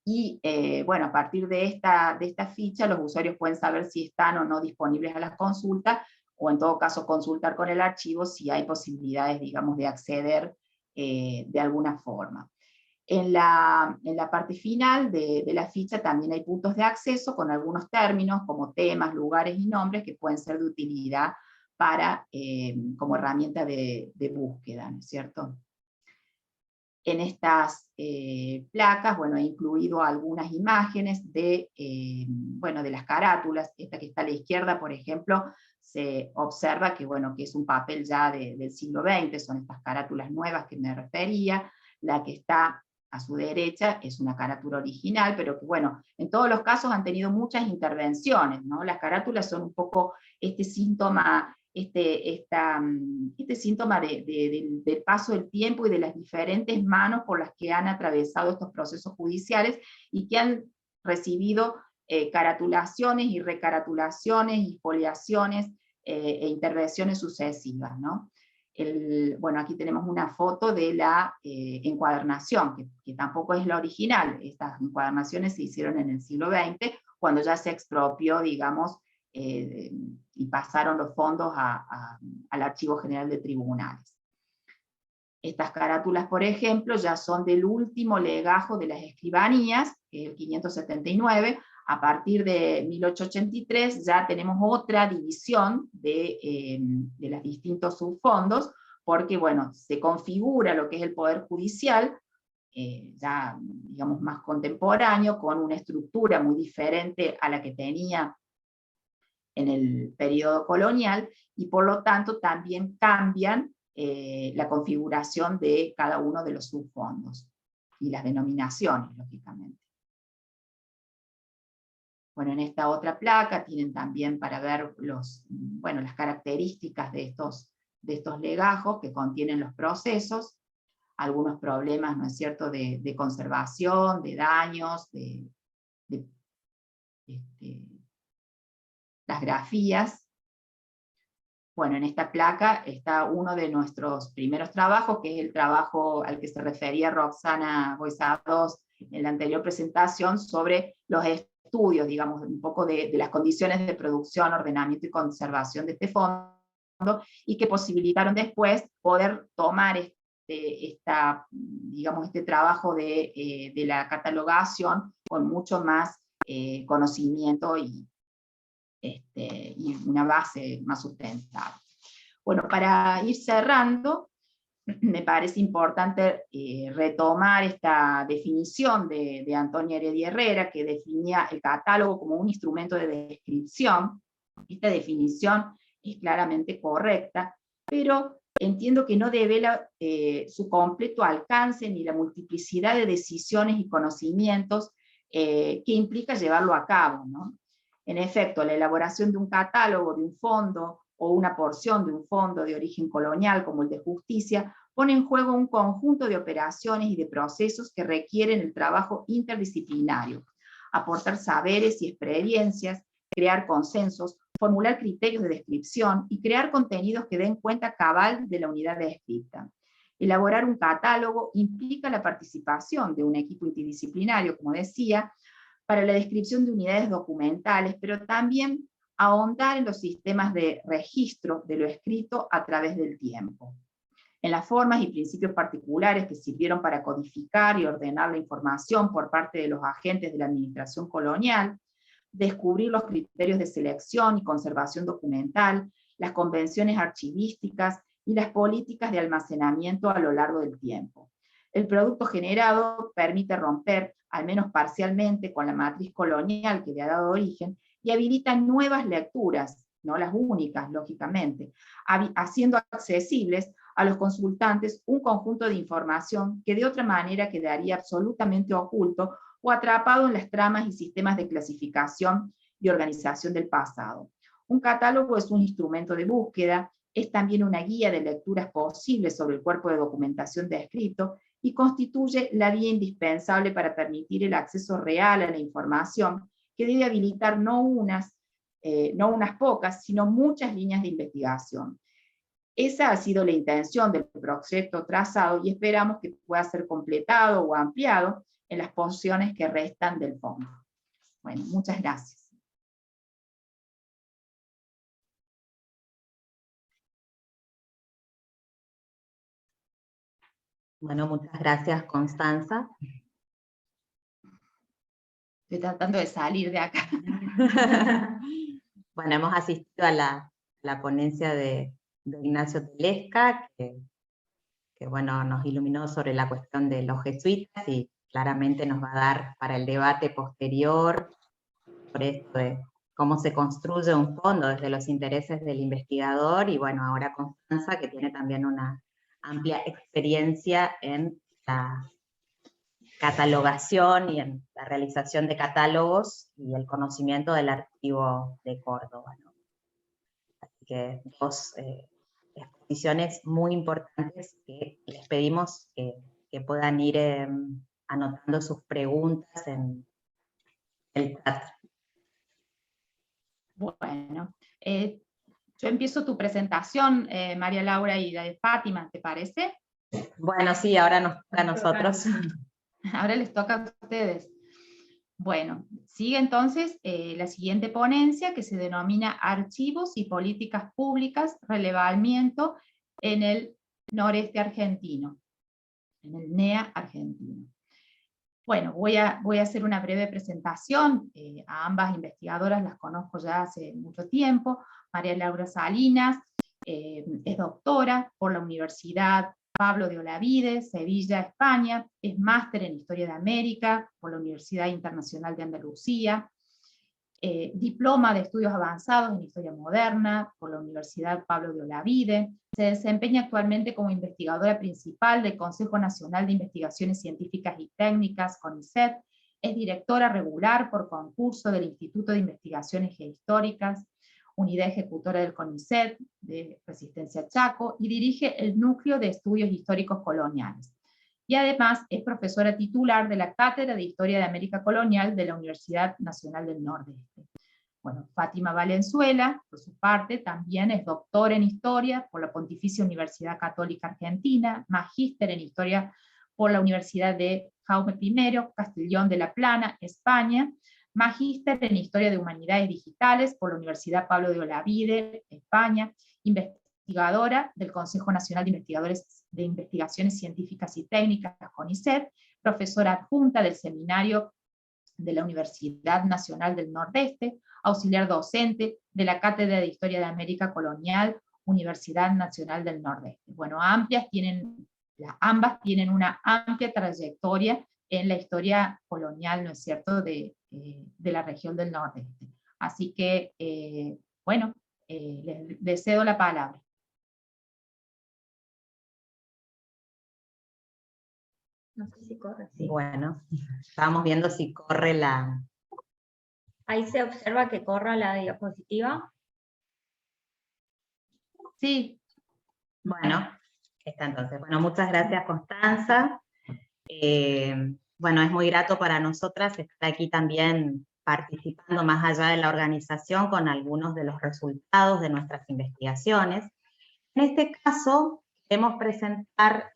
Y bueno, a partir de esta ficha los usuarios pueden saber si están o no disponibles a las consultas, o en todo caso consultar con el archivo si hay posibilidades, digamos, de acceder de alguna forma. En la parte final de la ficha también hay puntos de acceso con algunos términos como temas, lugares y nombres que pueden ser de utilidad para, como herramienta de búsqueda, ¿no es cierto? En estas placas, bueno, he incluido algunas imágenes de, bueno, de las carátulas. Esta que está a la izquierda, por ejemplo, se observa que, bueno, que es un papel ya del siglo XX, son estas carátulas nuevas que me refería. La que está a su derecha es una carátula original, pero que, bueno, en todos los casos han tenido muchas intervenciones, ¿no? Las carátulas son un poco este síntoma, este síntoma del paso del tiempo y de las diferentes manos por las que han atravesado estos procesos judiciales y que han recibido caratulaciones y recaratulaciones y foliaciones e intervenciones sucesivas, ¿no? Bueno, aquí tenemos una foto de la encuadernación, que tampoco es la original. Estas encuadernaciones se hicieron en el siglo XX, cuando ya se expropió, digamos, y pasaron los fondos al Archivo General de Tribunales. Estas carátulas, por ejemplo, ya son del último legajo de las escribanías, el 579, a partir de 1883 ya tenemos otra división de los distintos subfondos, porque, bueno, se configura lo que es el Poder Judicial, ya, digamos, más contemporáneo, con una estructura muy diferente a la que tenía en el periodo colonial, y por lo tanto también cambian la configuración de cada uno de los subfondos y las denominaciones, lógicamente. Bueno, en esta otra placa tienen también para ver las características de estos legajos que contienen los procesos, algunos problemas, ¿no es cierto?, de conservación, de daños, las grafías. Bueno, en esta placa está uno de nuestros primeros trabajos, que es el trabajo al que se refería Roxana Boisados en la anterior presentación, sobre los estudios, digamos, un poco de las condiciones de producción, ordenamiento y conservación de este fondo, y que posibilitaron después poder tomar este trabajo de la catalogación con mucho más conocimiento y una base más sustentable. Bueno, para ir cerrando, me parece importante retomar esta definición de Antonia Heredia Herrera, que definía el catálogo como un instrumento de descripción. Esta definición es claramente correcta, pero entiendo que no devela su completo alcance ni la multiplicidad de decisiones y conocimientos que implica llevarlo a cabo, ¿no? En efecto, la elaboración de un catálogo, de un fondo, o una porción de un fondo de origen colonial como el de justicia, pone en juego un conjunto de operaciones y de procesos que requieren el trabajo interdisciplinario, aportar saberes y experiencias, crear consensos, formular criterios de descripción y crear contenidos que den cuenta cabal de la unidad descripta. Elaborar un catálogo implica la participación de un equipo interdisciplinario, como decía, para la descripción de unidades documentales, pero también ahondar en los sistemas de registro de lo escrito a través del tiempo, en las formas y principios particulares que sirvieron para codificar y ordenar la información por parte de los agentes de la administración colonial, descubrir los criterios de selección y conservación documental, las convenciones archivísticas y las políticas de almacenamiento a lo largo del tiempo. El producto generado permite romper, al menos parcialmente, con la matriz colonial que le ha dado origen, y habilita nuevas lecturas, no las únicas, lógicamente, haciendo accesibles a los consultantes un conjunto de información que de otra manera quedaría absolutamente oculto o atrapado en las tramas y sistemas de clasificación y organización del pasado. Un catálogo es un instrumento de búsqueda, es también una guía de lecturas posibles sobre el cuerpo de documentación descrito y constituye la vía indispensable para permitir el acceso real a la información que debe habilitar no unas pocas, sino muchas líneas de investigación. Esa ha sido la intención del proyecto trazado y esperamos que pueda ser completado o ampliado en las porciones que restan del fondo. Bueno, muchas gracias. Bueno, muchas gracias, Constanza. Estoy tratando de salir de acá. Bueno, hemos asistido a la ponencia de Ignacio Telesca, que bueno, nos iluminó sobre la cuestión de los jesuitas y claramente nos va a dar para el debate posterior por esto de cómo se construye un fondo desde los intereses del investigador, y bueno, ahora Constanza, que tiene también una amplia experiencia en la catalogación y en la realización de catálogos y el conocimiento del archivo de Córdoba, ¿no? Así que dos exposiciones muy importantes que les pedimos que puedan ir anotando sus preguntas en el chat. Bueno, yo empiezo tu presentación, María Laura, y la de Fátima, ¿te parece? Bueno, sí, ahora nos toca a nosotros. Ahora les toca a ustedes. Bueno, sigue entonces la siguiente ponencia, que se denomina Archivos y Políticas Públicas, Relevamiento en el Noreste Argentino, en el NEA argentino. Bueno, voy a hacer una breve presentación. A ambas investigadoras las conozco ya hace mucho tiempo. María Laura Salinas es doctora por la Universidad Pablo de Olavide, Sevilla, España. Es máster en Historia de América por la Universidad Internacional de Andalucía. diploma de estudios avanzados en historia moderna por la Universidad Pablo de Olavide. Se desempeña actualmente como investigadora principal del Consejo Nacional de Investigaciones Científicas y Técnicas, CONICET. Es directora regular por concurso del Instituto de Investigaciones Geohistóricas, unidad ejecutora del CONICET de Resistencia Chaco, y dirige el Núcleo de Estudios Históricos Coloniales. Y además es profesora titular de la Cátedra de Historia de América Colonial de la Universidad Nacional del Nordeste. Bueno, Fátima Valenzuela, por su parte, también es doctora en Historia por la Pontificia Universidad Católica Argentina, magíster en Historia por la Universidad de Jaume I, Castellón de la Plana, España, magíster en Historia de Humanidades Digitales por la Universidad Pablo de Olavide, España, investigadora del Consejo Nacional de Investigadores de Investigaciones Científicas y Técnicas, CONICET, profesora adjunta del Seminario de la Universidad Nacional del Nordeste, auxiliar docente de la Cátedra de Historia de América Colonial, Universidad Nacional del Nordeste. Bueno, ambas tienen una amplia trayectoria en la historia colonial, ¿no es cierto?, de la región del Nordeste. Así que, bueno, les cedo la palabra. No sé si corre. Sí, bueno, estábamos viendo si corre la... Ahí se observa que corra la diapositiva. Sí. Bueno, está entonces. Bueno, muchas gracias, Constanza. Bueno, es muy grato para nosotras estar aquí también participando más allá de la organización con algunos de los resultados de nuestras investigaciones. En este caso, queremos presentar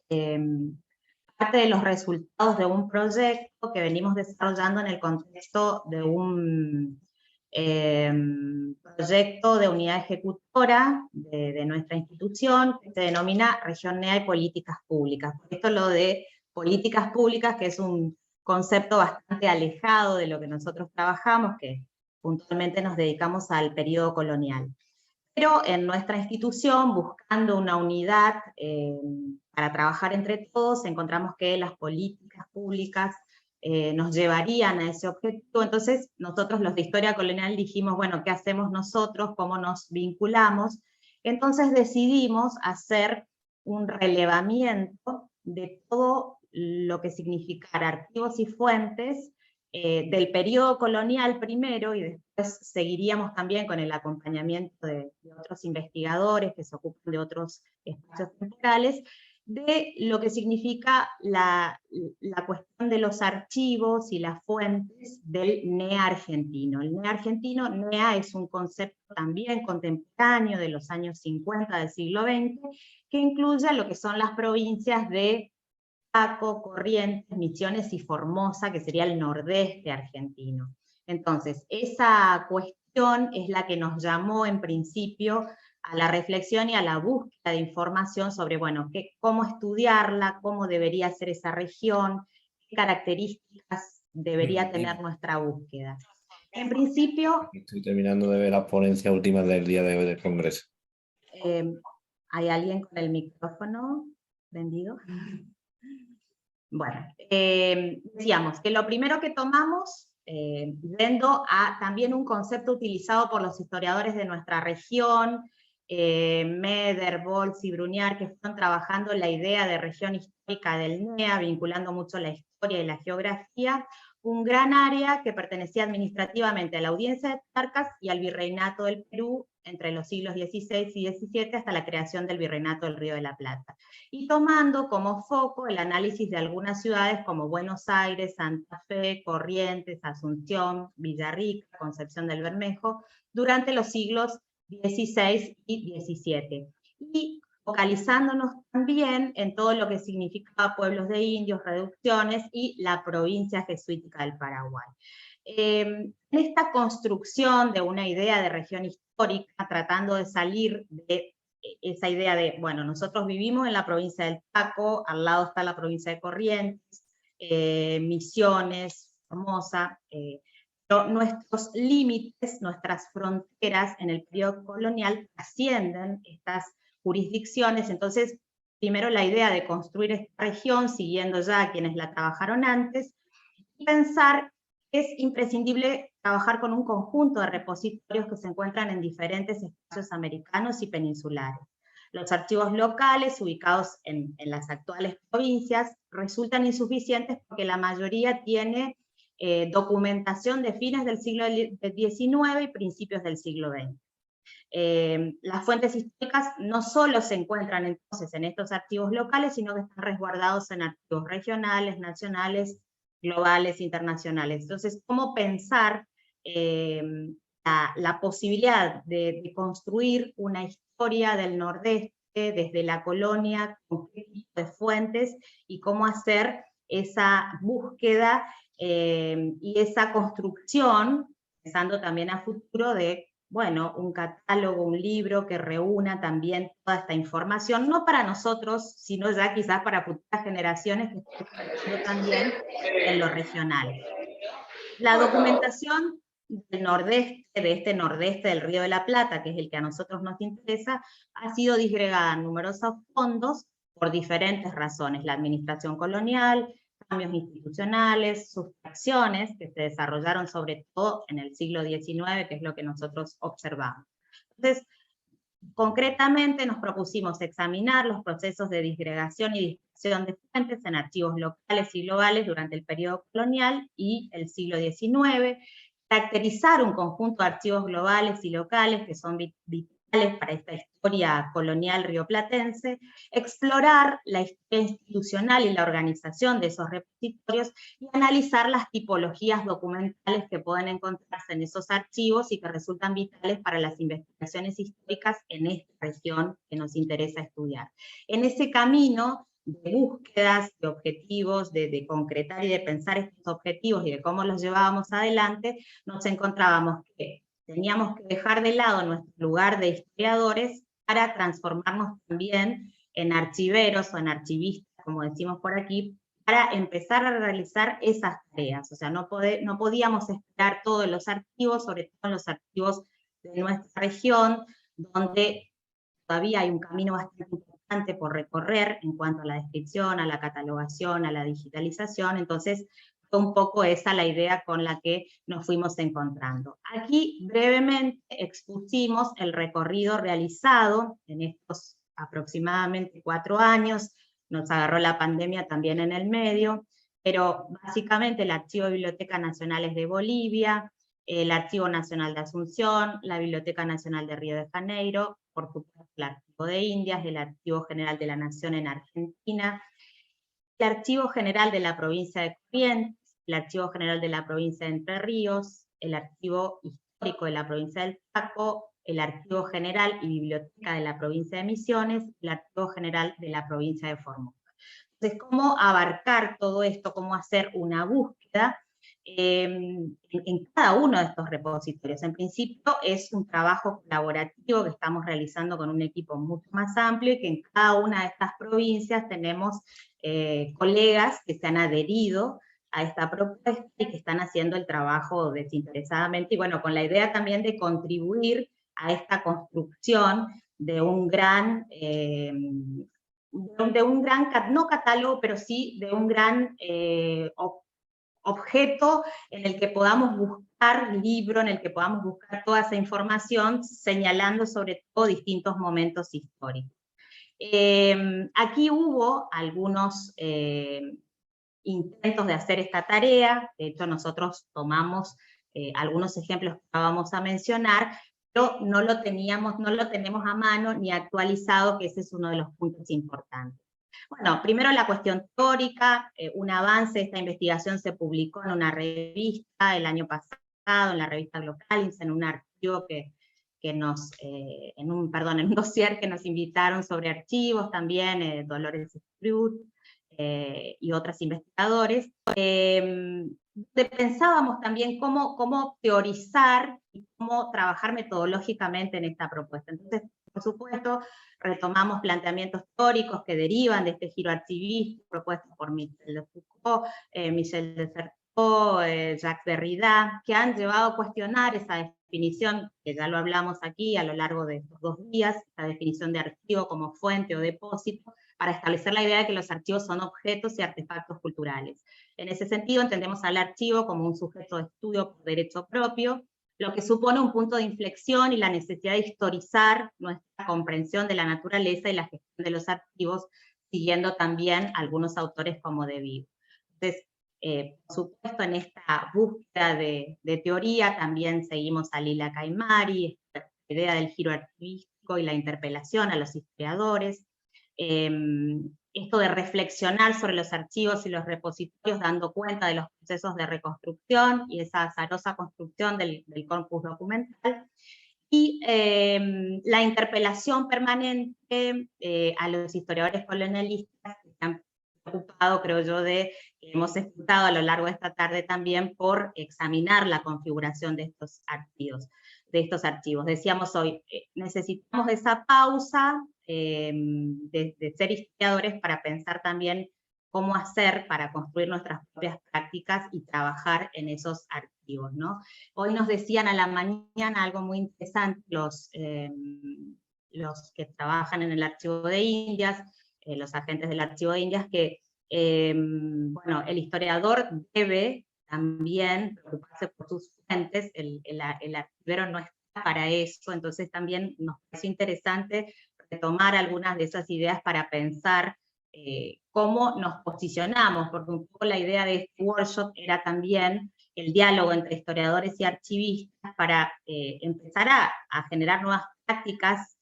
parte de los resultados de un proyecto que venimos desarrollando en el contexto de un proyecto de unidad ejecutora de nuestra institución, que se denomina Región NEA y Políticas Públicas. Por esto lo de políticas públicas, que es un concepto bastante alejado de lo que nosotros trabajamos, que puntualmente nos dedicamos al periodo colonial. Pero en nuestra institución, buscando una unidad para trabajar entre todos, encontramos que las políticas públicas nos llevarían a ese objetivo. Entonces nosotros los de Historia Colonial dijimos, bueno, ¿qué hacemos nosotros? ¿Cómo nos vinculamos? Entonces decidimos hacer un relevamiento de todo lo que significara archivos y fuentes del periodo colonial primero, y después seguiríamos también con el acompañamiento de otros investigadores que se ocupan de otros espacios temporales, de lo que significa la cuestión de los archivos y las fuentes del NEA argentino. El NEA argentino, NEA es un concepto también contemporáneo de los años 50 del siglo XX, que incluye lo que son las provincias de Chaco, Corrientes, Misiones y Formosa, que sería el nordeste argentino. Entonces, esa cuestión es la que nos llamó en principio a la reflexión y a la búsqueda de información sobre, bueno, cómo estudiarla, cómo debería ser esa región, qué características debería tener nuestra búsqueda. En principio... Estoy terminando de ver las ponencias últimas del día de hoy del Congreso. ¿Hay alguien con el micrófono prendido? Bueno, decíamos que lo primero que tomamos, yendo a también un concepto utilizado por los historiadores de nuestra región, Meder, Bolz y Bruniar, que están trabajando la idea de región histórica del NEA, vinculando mucho la historia y la geografía, un gran área que pertenecía administrativamente a la Audiencia de Charcas y al Virreinato del Perú entre los siglos XVI y XVII hasta la creación del Virreinato del Río de la Plata. Y tomando como foco el análisis de algunas ciudades como Buenos Aires, Santa Fe, Corrientes, Asunción, Villarrica, Concepción del Bermejo, durante los siglos XVI y XVII. Y focalizándonos también en todo lo que significaba pueblos de indios, reducciones y la provincia jesuítica del Paraguay. En esta construcción de una idea de región histórica, tratando de salir de esa idea de, bueno, nosotros vivimos en la provincia del Chaco, al lado está la provincia de Corrientes, Misiones, Formosa, pero nuestros límites, nuestras fronteras en el periodo colonial trascienden estas jurisdicciones. Entonces, primero la idea de construir esta región, siguiendo ya a quienes la trabajaron antes, y pensar es imprescindible trabajar con un conjunto de repositorios que se encuentran en diferentes espacios americanos y peninsulares. Los archivos locales, ubicados en las actuales provincias, resultan insuficientes porque la mayoría tiene documentación de fines del siglo XIX y principios del siglo XX. Las fuentes históricas no solo se encuentran entonces en estos archivos locales, sino que están resguardados en archivos regionales, nacionales, globales, internacionales. Entonces, ¿cómo pensar la posibilidad de construir una historia del Nordeste desde la colonia, con qué tipo de fuentes, y cómo hacer esa búsqueda y esa construcción, pensando también a futuro, de bueno, un catálogo, un libro que reúna también toda esta información, no para nosotros, sino ya quizás para futuras generaciones que estén trabajando también en lo regional. La documentación del nordeste, de este nordeste del Río de la Plata, que es el que a nosotros nos interesa, ha sido disgregada en numerosos fondos por diferentes razones: la administración colonial, cambios institucionales, sustracciones que se desarrollaron sobre todo en el siglo XIX, que es lo que nosotros observamos. Entonces, concretamente nos propusimos examinar los procesos de disgregación y dispersión de fuentes en archivos locales y globales durante el periodo colonial y el siglo XIX, caracterizar un conjunto de archivos globales y locales que son vitales para esta historia colonial rioplatense, explorar la historia institucional y la organización de esos repositorios y analizar las tipologías documentales que pueden encontrarse en esos archivos y que resultan vitales para las investigaciones históricas en esta región que nos interesa estudiar. En ese camino de búsquedas, de objetivos, de concretar y de pensar estos objetivos y de cómo los llevábamos adelante, nos encontrábamos que teníamos que dejar de lado nuestro lugar de historiadores para transformarnos también en archiveros o en archivistas, como decimos por aquí, para empezar a realizar esas tareas. O sea, no podíamos esperar todos los archivos, sobre todo en los archivos de nuestra región, donde todavía hay un camino bastante importante por recorrer en cuanto a la descripción, a la catalogación, a la digitalización. Entonces, fue un poco esa la idea con la que nos fuimos encontrando. Aquí brevemente expusimos el recorrido realizado en estos aproximadamente 4 años, nos agarró la pandemia también en el medio, pero básicamente el Archivo de Bibliotecas Nacionales de Bolivia, el Archivo Nacional de Asunción, la Biblioteca Nacional de Río de Janeiro, por supuesto el Archivo de Indias, el Archivo General de la Nación en Argentina, el Archivo General de la Provincia de Corrientes, el Archivo General de la Provincia de Entre Ríos, el Archivo Histórico de la Provincia del Chaco, el Archivo General y Biblioteca de la Provincia de Misiones, el Archivo General de la Provincia de Formosa. Entonces, ¿cómo abarcar todo esto? ¿Cómo hacer una búsqueda en cada uno de estos repositorios? En principio es un trabajo colaborativo que estamos realizando con un equipo mucho más amplio y que en cada una de estas provincias tenemos colegas que se han adherido a esta propuesta y que están haciendo el trabajo desinteresadamente, y bueno, con la idea también de contribuir a esta construcción de un gran, no catálogo, pero sí de un gran objeto en el que podamos buscar libro, en el que podamos buscar toda esa información, señalando sobre todo distintos momentos históricos. Aquí hubo algunos intentos de hacer esta tarea, de hecho nosotros tomamos algunos ejemplos que vamos a mencionar, pero no lo tenemos a mano ni actualizado, que ese es uno de los puntos importantes. Bueno, primero la cuestión teórica, un avance de esta investigación se publicó en una revista el año pasado, en la revista Glocalins, en un archivo en un dossier que nos invitaron sobre archivos también, Dolores Sprut y otros investigadores, pensábamos también cómo teorizar y cómo trabajar metodológicamente en esta propuesta. Entonces, por supuesto, retomamos planteamientos teóricos que derivan de este giro archivista propuesto por Michel de Foucault, Michel de Certeau, Jacques Derrida, que han llevado a cuestionar esa definición, que ya lo hablamos aquí a lo largo de estos 2 días, la definición de archivo como fuente o depósito, para establecer la idea de que los archivos son objetos y artefactos culturales. En ese sentido, entendemos al archivo como un sujeto de estudio por derecho propio, lo que supone un punto de inflexión y la necesidad de historizar nuestra comprensión de la naturaleza y la gestión de los archivos, siguiendo también algunos autores como De Vivo. Entonces, por supuesto, en esta búsqueda de teoría también seguimos a Lila Caimari, esta idea del giro archivístico y la interpelación a los historiadores, esto de reflexionar sobre los archivos y los repositorios dando cuenta de los procesos de reconstrucción y esa azarosa construcción del corpus documental, y la interpelación permanente a los historiadores colonialistas que se han preocupado, creo yo, hemos escuchado a lo largo de esta tarde también, por examinar la configuración de estos archivos. Decíamos hoy, necesitamos esa pausa de ser historiadores para pensar también cómo hacer para construir nuestras propias prácticas y trabajar en esos archivos, ¿no? Hoy nos decían a la mañana algo muy interesante los que trabajan en el Archivo de Indias, los agentes del Archivo de Indias, que bueno, el historiador debe también preocuparse por sus fuentes, el archivero no está para eso, entonces también nos pareció interesante retomar algunas de esas ideas para pensar cómo nos posicionamos, porque un poco la idea de este workshop era también el diálogo entre historiadores y archivistas para empezar a generar nuevas prácticas,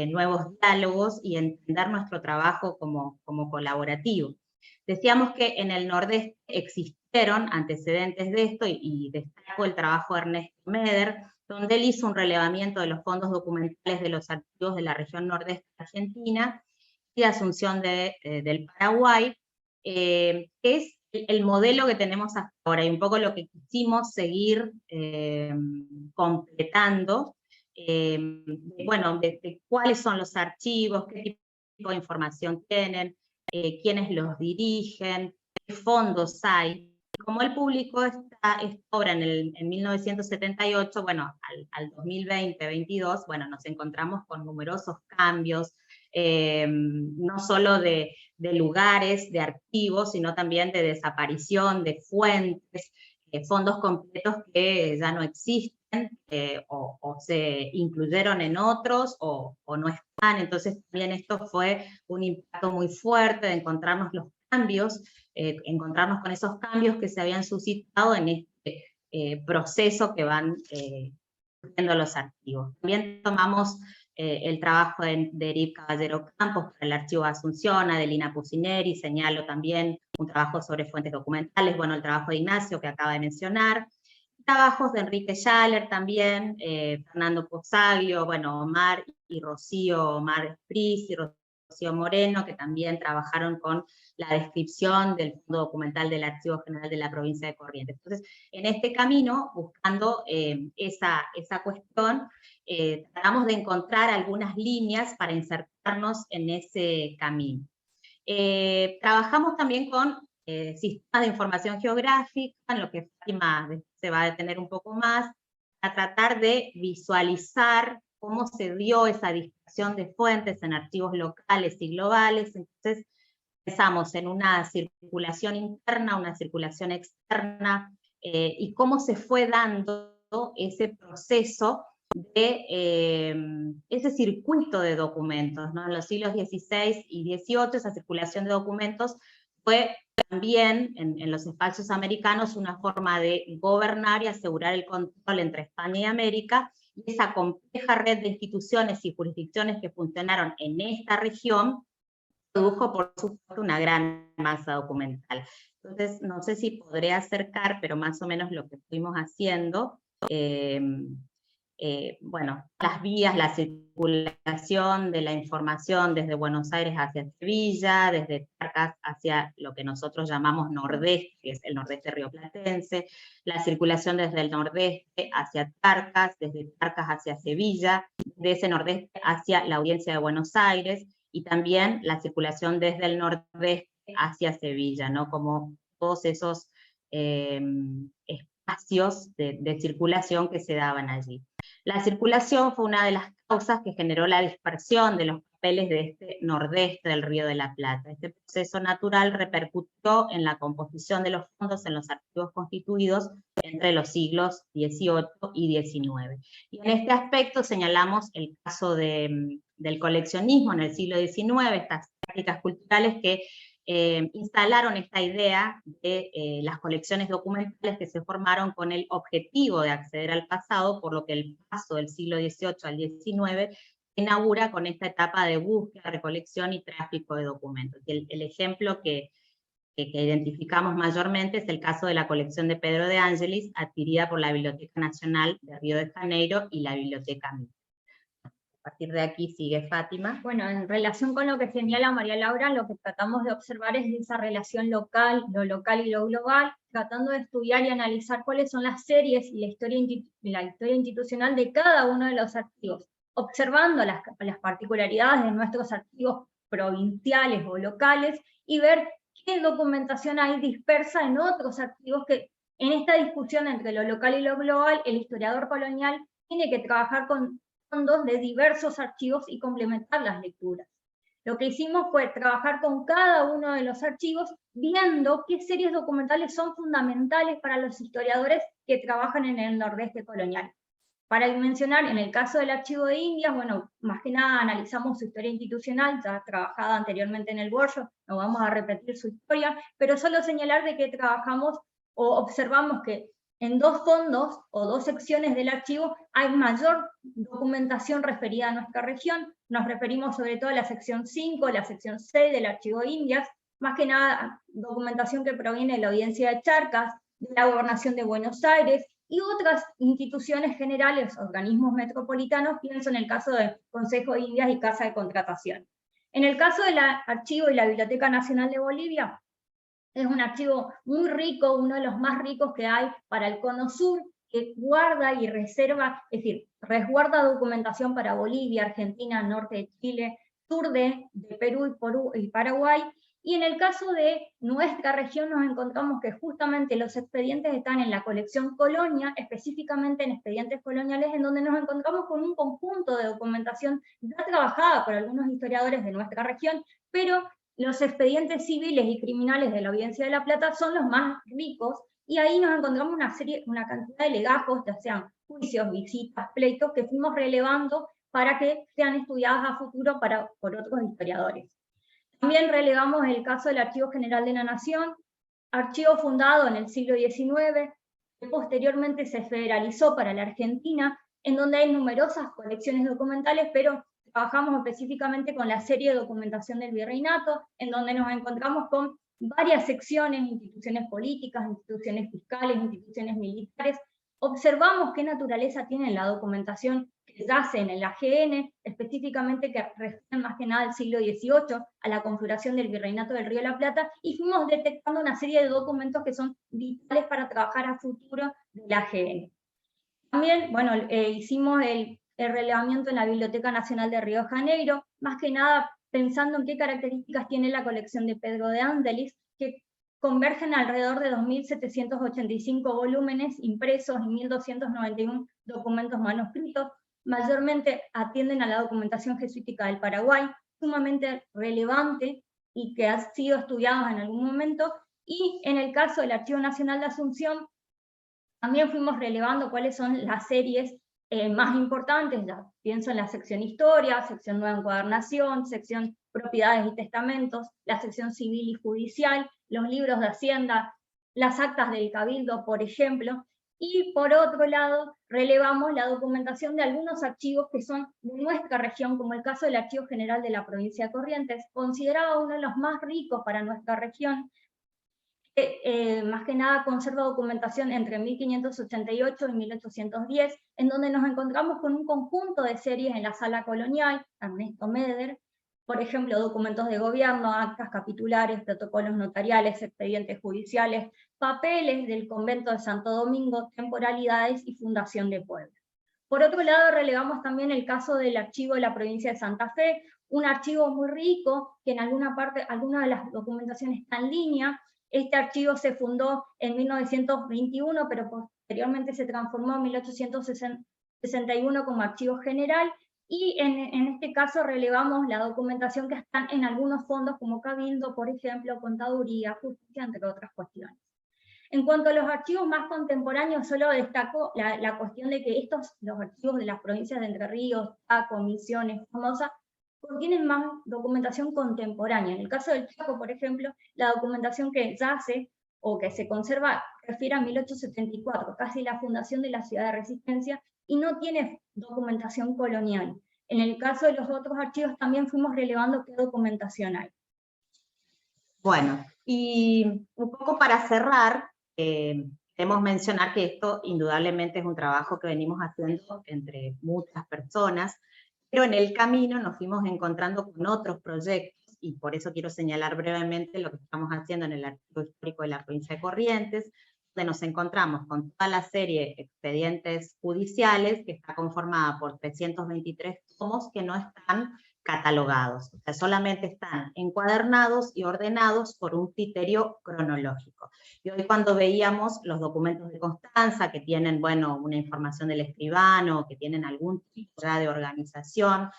nuevos diálogos y entender nuestro trabajo como colaborativo. Decíamos que en el Nordeste existieron antecedentes de esto y destaco el trabajo de Ernesto Meder, donde él hizo un relevamiento de los fondos documentales de los archivos de la región nordeste argentina y de Asunción del Paraguay, que es el modelo que tenemos hasta ahora y un poco lo que quisimos seguir completando, bueno, de cuáles son los archivos, qué tipo de información tienen, quiénes los dirigen, qué fondos hay. Como él publicó esta obra en 1978, bueno, al 2020-22, bueno, nos encontramos con numerosos cambios, no solo de lugares, de archivos, sino también de desaparición de fuentes, fondos completos que ya no existen, o se incluyeron en otros, o no están. Entonces también esto fue un impacto muy fuerte de encontrarnos los cambios, encontrarnos con esos cambios que se habían suscitado en este proceso que van surgiendo los archivos. También tomamos el trabajo de Eric Caballero Campos para el Archivo de Asunción, Adelina Pucineri, señalo también un trabajo sobre fuentes documentales, bueno, el trabajo de Ignacio que acaba de mencionar, trabajos de Enrique Schaller también, Fernando Posaglio, bueno, Omar y Rocío, Omar Spritz y Rocío Moreno, que también trabajaron con la descripción del fondo documental del Archivo General de la Provincia de Corrientes. Entonces, en este camino, buscando esa cuestión, tratamos de encontrar algunas líneas para insertarnos en ese camino. Trabajamos también con sistemas de información geográfica, en lo que Fátima se va a detener un poco más, a tratar de visualizar cómo se dio esa dispersión de fuentes en archivos locales y globales. Entonces pensamos en una circulación interna, una circulación externa, y cómo se fue dando ese proceso de ese circuito de documentos, ¿no? En los siglos XVI y XVIII esa circulación de documentos fue también en los espacios americanos una forma de gobernar y asegurar el control entre España y América, y esa compleja red de instituciones y jurisdicciones que funcionaron en esta región produjo, por supuesto, una gran masa documental. Entonces, no sé si podré acercar, pero más o menos lo que fuimos haciendo, bueno, las vías, la circulación de la información desde Buenos Aires hacia Sevilla, desde Charcas hacia lo que nosotros llamamos Nordeste, que es el Nordeste rioplatense, la circulación desde el Nordeste hacia Charcas, desde Charcas hacia Sevilla, de ese Nordeste hacia la Audiencia de Buenos Aires, y también la circulación desde el Nordeste hacia Sevilla, ¿no? Como todos esos espacios de circulación que se daban allí. La circulación fue una de las causas que generó la dispersión de los papeles de este nordeste del Río de la Plata. Este proceso natural repercutió en la composición de los fondos en los archivos constituidos entre los siglos XVIII y XIX. Y en este aspecto señalamos el caso del coleccionismo en el siglo XIX, estas prácticas culturales que instalaron esta idea de las colecciones documentales que se formaron con el objetivo de acceder al pasado, por lo que el paso del siglo XVIII al XIX se inaugura con esta etapa de búsqueda, recolección y tráfico de documentos. Y el ejemplo que identificamos mayormente es el caso de la colección de Pedro de Angelis, adquirida por la Biblioteca Nacional de Río de Janeiro y la Biblioteca Mitre. A partir de aquí sigue Fátima. Bueno, en relación con lo que señala María Laura, lo que tratamos de observar es esa relación local y lo global, tratando de estudiar y analizar cuáles son las series y la historia institucional de cada uno de los archivos, observando las particularidades de nuestros archivos provinciales o locales y ver qué documentación hay dispersa en otros archivos que en esta discusión entre lo local y lo global, el historiador colonial tiene que trabajar con fondos de diversos archivos y complementar las lecturas. Lo que hicimos fue trabajar con cada uno de los archivos, viendo qué series documentales son fundamentales para los historiadores que trabajan en el nordeste colonial. Para mencionar, en el caso del Archivo de Indias, bueno, más que nada analizamos su historia institucional, ya trabajada anteriormente en el workshop, no vamos a repetir su historia, pero solo señalar de que trabajamos o observamos que en dos fondos o dos secciones del archivo hay mayor documentación referida a nuestra región. Nos referimos sobre todo a la sección 5, la sección 6 del Archivo de Indias, más que nada documentación que proviene de la Audiencia de Charcas, de la Gobernación de Buenos Aires, y otras instituciones generales, organismos metropolitanos, pienso en el caso del Consejo de Indias y Casa de Contratación. En el caso del archivo y la Biblioteca Nacional de Bolivia, es un archivo muy rico, uno de los más ricos que hay para el Cono Sur, que guarda y reserva, es decir, resguarda documentación para Bolivia, Argentina, norte de Chile, sur de Perú y Paraguay. Y en el caso de nuestra región nos encontramos que justamente los expedientes están en la colección Colonia, específicamente en expedientes coloniales, en donde nos encontramos con un conjunto de documentación ya trabajada por algunos historiadores de nuestra región, pero los expedientes civiles y criminales de la Audiencia de La Plata son los más ricos, y ahí nos encontramos una cantidad de legajos, ya sean juicios, visitas, pleitos, que fuimos relevando para que sean estudiadas a futuro por otros historiadores. También relevamos el caso del Archivo General de la Nación, archivo fundado en el siglo XIX, que posteriormente se federalizó para la Argentina, en donde hay numerosas colecciones documentales, pero trabajamos específicamente con la serie de documentación del virreinato, en donde nos encontramos con varias secciones, instituciones políticas, instituciones fiscales, instituciones militares. Observamos qué naturaleza tiene la documentación que yace en el AGN, específicamente que refieren más que nada al siglo XVIII, a la configuración del virreinato del Río de la Plata, y fuimos detectando una serie de documentos que son vitales para trabajar a futuro del AGN. También, bueno, hicimos el relevamiento en la Biblioteca Nacional de Río de Janeiro, más que nada pensando en qué características tiene la colección de Pedro de Angelis, que convergen alrededor de 2.785 volúmenes impresos y 1.291 documentos manuscritos, mayormente atienden a la documentación jesuítica del Paraguay, sumamente relevante y que ha sido estudiados en algún momento, y en el caso del Archivo Nacional de Asunción, también fuimos relevando cuáles son las series más importantes, ya pienso en la sección Historia, sección Nueva Encuadernación, sección Propiedades y Testamentos, la sección Civil y Judicial, los libros de Hacienda, las actas del Cabildo, por ejemplo, y por otro lado, relevamos la documentación de algunos archivos que son de nuestra región, como el caso del Archivo General de la Provincia de Corrientes, considerado uno de los más ricos para nuestra región, más que nada conserva documentación entre 1588 y 1810, en donde nos encontramos con un conjunto de series en la sala colonial, Ernesto Meder, por ejemplo, documentos de gobierno, actas capitulares, protocolos notariales, expedientes judiciales, papeles del convento de Santo Domingo, temporalidades y fundación de pueblos. Por otro lado, relevamos también el caso del archivo de la provincia de Santa Fe, un archivo muy rico, que en alguna parte, alguna de las documentaciones está en línea. Este archivo se fundó en 1921, pero posteriormente se transformó en 1861 como archivo general, y en este caso relevamos la documentación que están en algunos fondos como Cabildo, por ejemplo, Contaduría, Justicia, entre otras cuestiones. En cuanto a los archivos más contemporáneos, solo destaco la cuestión de que los archivos de las provincias de Entre Ríos, Chaco, Misiones, Formosa, contienen más documentación contemporánea. En el caso del Chaco, por ejemplo, la documentación que yace o que se conserva refiere a 1874, casi la fundación de la ciudad de Resistencia, y no tiene documentación colonial. En el caso de los otros archivos también fuimos relevando qué documentación hay. Bueno, y un poco para cerrar, queremos mencionar que esto indudablemente es un trabajo que venimos haciendo entre muchas personas, pero en el camino nos fuimos encontrando con otros proyectos, y por eso quiero señalar brevemente lo que estamos haciendo en el Archivo Histórico de la provincia de Corrientes, donde nos encontramos con toda la serie de expedientes judiciales, que está conformada por 323 tomos que no están catalogados, o sea, solamente están encuadernados y ordenados por un criterio cronológico. Y hoy cuando veíamos los documentos de constancia que tienen, bueno, una información del escribano, que tienen algún tipo ya de organización,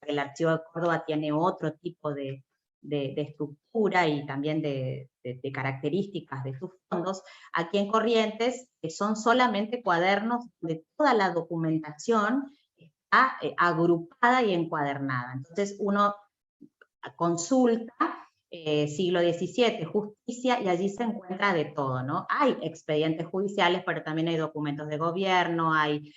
el Archivo de Córdoba tiene otro tipo de estructura y también de características de sus fondos, aquí en Corrientes son solamente cuadernos de toda la documentación agrupada y encuadernada. Entonces uno consulta siglo XVII, justicia, y allí se encuentra de todo, ¿no? Hay expedientes judiciales, pero también hay documentos de gobierno, hay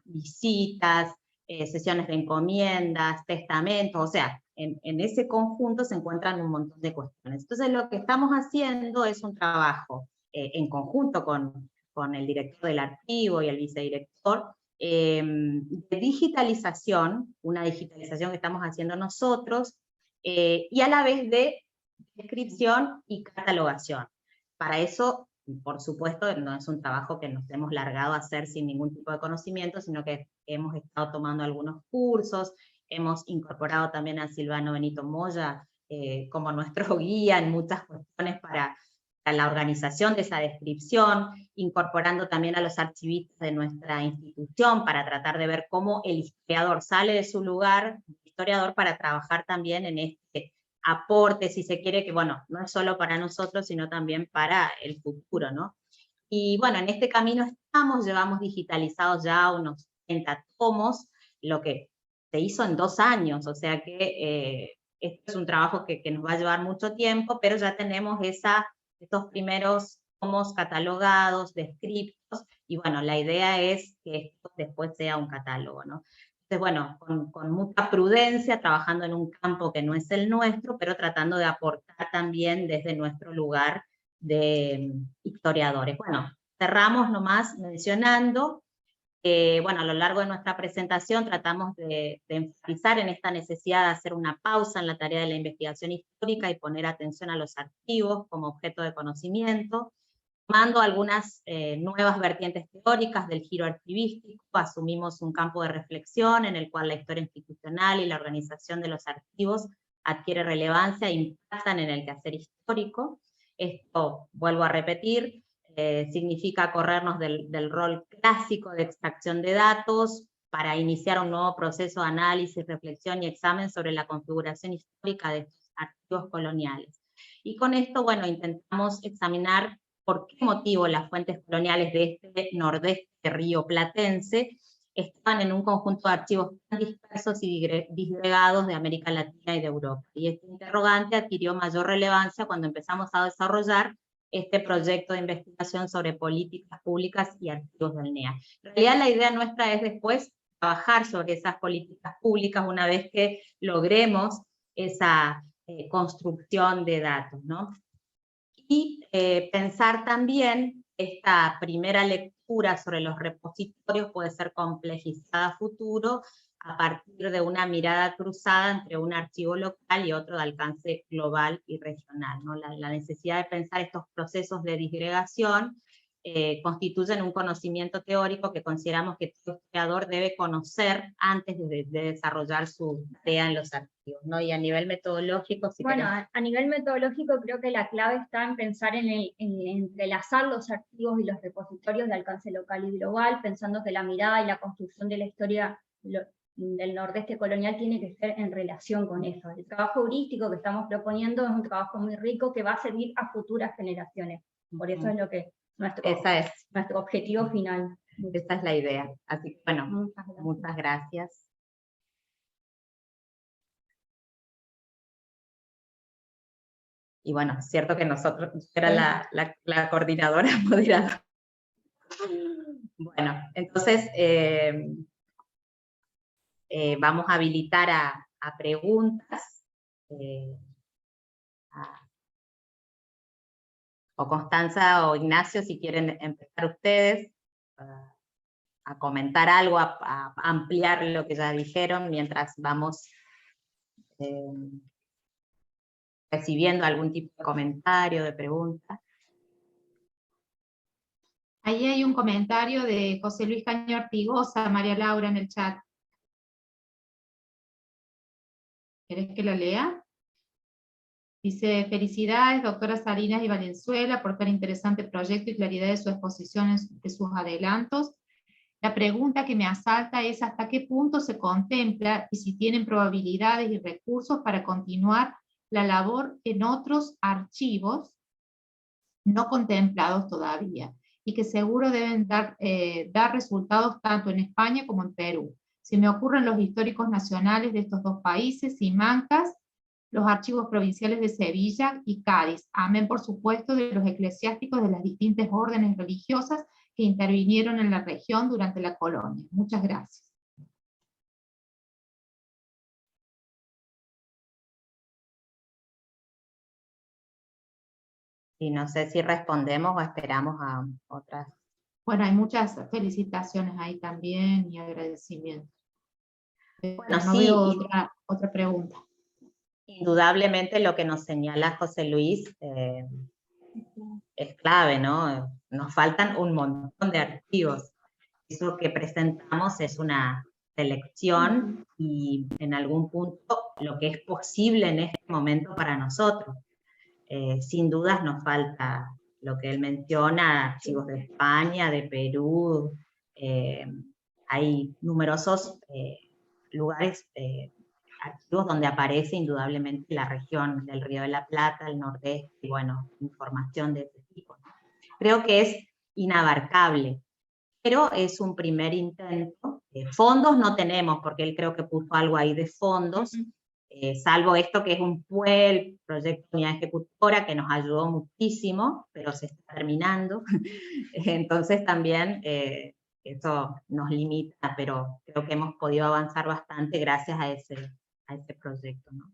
visitas, sesiones de encomiendas, testamentos, o sea, en ese conjunto se encuentran un montón de cuestiones. Entonces lo que estamos haciendo es un trabajo en conjunto con el director del archivo y el vicedirector, de digitalización, una digitalización que estamos haciendo nosotros, y a la vez de descripción y catalogación. Para eso, por supuesto, no es un trabajo que nos hemos largado a hacer sin ningún tipo de conocimiento, sino que hemos estado tomando algunos cursos, hemos incorporado también a Silvano Benito Moya como nuestro guía en muchas cuestiones para la organización de esa descripción, incorporando también a los archivistas de nuestra institución para tratar de ver cómo el historiador sale de su lugar de historiador para trabajar también en este aporte, si se quiere, que bueno, no es solo para nosotros, sino también para el futuro, ¿no? Y bueno, en este camino estamos, llevamos digitalizados ya unos 30 tomos, lo que se hizo en 2 años, o sea que este es un trabajo que nos va a llevar mucho tiempo, pero ya tenemos estos primeros tomos catalogados, descriptos, y bueno, la idea es que esto después sea un catálogo, ¿no? Entonces, bueno, con mucha prudencia, trabajando en un campo que no es el nuestro, pero tratando de aportar también desde nuestro lugar de historiadores. Bueno, cerramos nomás mencionando bueno, a lo largo de nuestra presentación tratamos de enfatizar en esta necesidad de hacer una pausa en la tarea de la investigación histórica y poner atención a los archivos como objeto de conocimiento, tomando algunas nuevas vertientes teóricas del giro archivístico. Asumimos un campo de reflexión en el cual la historia institucional y la organización de los archivos adquiere relevancia e impactan en el quehacer histórico. Esto, vuelvo a repetir, significa corrernos del rol clásico de extracción de datos para iniciar un nuevo proceso de análisis, reflexión y examen sobre la configuración histórica de estos archivos coloniales. Y con esto, bueno, intentamos examinar por qué motivo las fuentes coloniales de este nordeste rioplatense estaban en un conjunto de archivos tan dispersos y disgregados de América Latina y de Europa. Y este interrogante adquirió mayor relevancia cuando empezamos a desarrollar este proyecto de investigación sobre políticas públicas y archivos del NEA. En realidad la idea nuestra es después trabajar sobre esas políticas públicas una vez que logremos esa construcción de datos, ¿no? Y pensar también esta primera lectura sobre los repositorios puede ser complejizada a futuro a partir de una mirada cruzada entre un archivo local y otro de alcance global y regional, ¿no? La necesidad de pensar estos procesos de disgregación constituyen un conocimiento teórico que consideramos que todo historiador debe conocer antes de desarrollar su tarea en los archivos, ¿no? Y a nivel metodológico... Si bueno, a nivel metodológico creo que la clave está en pensar en entrelazar los archivos y los repositorios de alcance local y global, pensando que la mirada y la construcción de la historia del nordeste colonial tiene que ser en relación con eso. El trabajo heurístico que estamos proponiendo es un trabajo muy rico que va a servir a futuras generaciones. Por eso es lo que nuestro objetivo final. Esa es la idea. Así que bueno, muchas gracias. Y bueno, es cierto que nosotros, yo era la coordinadora moderadora. Bueno, entonces vamos a habilitar a preguntas. O Constanza o Ignacio, si quieren empezar ustedes a comentar algo, a ampliar lo que ya dijeron, mientras vamos recibiendo algún tipo de comentario, de pregunta. Ahí hay un comentario de José Luis Caño Artigosa, María Laura, en el chat. ¿Querés que lo lea? Dice: felicidades, doctora Salinas y Valenzuela, por tan interesante proyecto y claridad de su exposición, de sus adelantos. La pregunta que me asalta es hasta qué punto se contempla y si tienen probabilidades y recursos para continuar la labor en otros archivos no contemplados todavía, y que seguro deben dar resultados tanto en España como en Perú. Se me ocurren los históricos nacionales de estos dos países, Simancas, los archivos provinciales de Sevilla y Cádiz, amén por supuesto de los eclesiásticos de las distintas órdenes religiosas que intervinieron en la región durante la colonia. Muchas gracias. Y no sé si respondemos o esperamos a otras. Bueno, hay muchas felicitaciones ahí también y agradecimientos. Bueno, no sí, veo otra pregunta. Indudablemente lo que nos señala José Luis es clave, ¿no? Nos faltan un montón de archivos. Eso que presentamos es una selección y en algún punto lo que es posible en este momento para nosotros. Sin dudas nos falta lo que él menciona, archivos de España, de Perú, hay numerosos lugares, archivos donde aparece indudablemente la región del Río de la Plata, el Nordeste, y bueno, información de ese tipo. Creo que es inabarcable, pero es un primer intento. Fondos no tenemos, porque él creo que puso algo ahí de fondos, salvo esto que es un PUE, el Proyecto Unidad Ejecutora, que nos ayudó muchísimo, pero se está terminando. Entonces también eso nos limita, pero creo que hemos podido avanzar bastante gracias a ese proyecto, ¿no?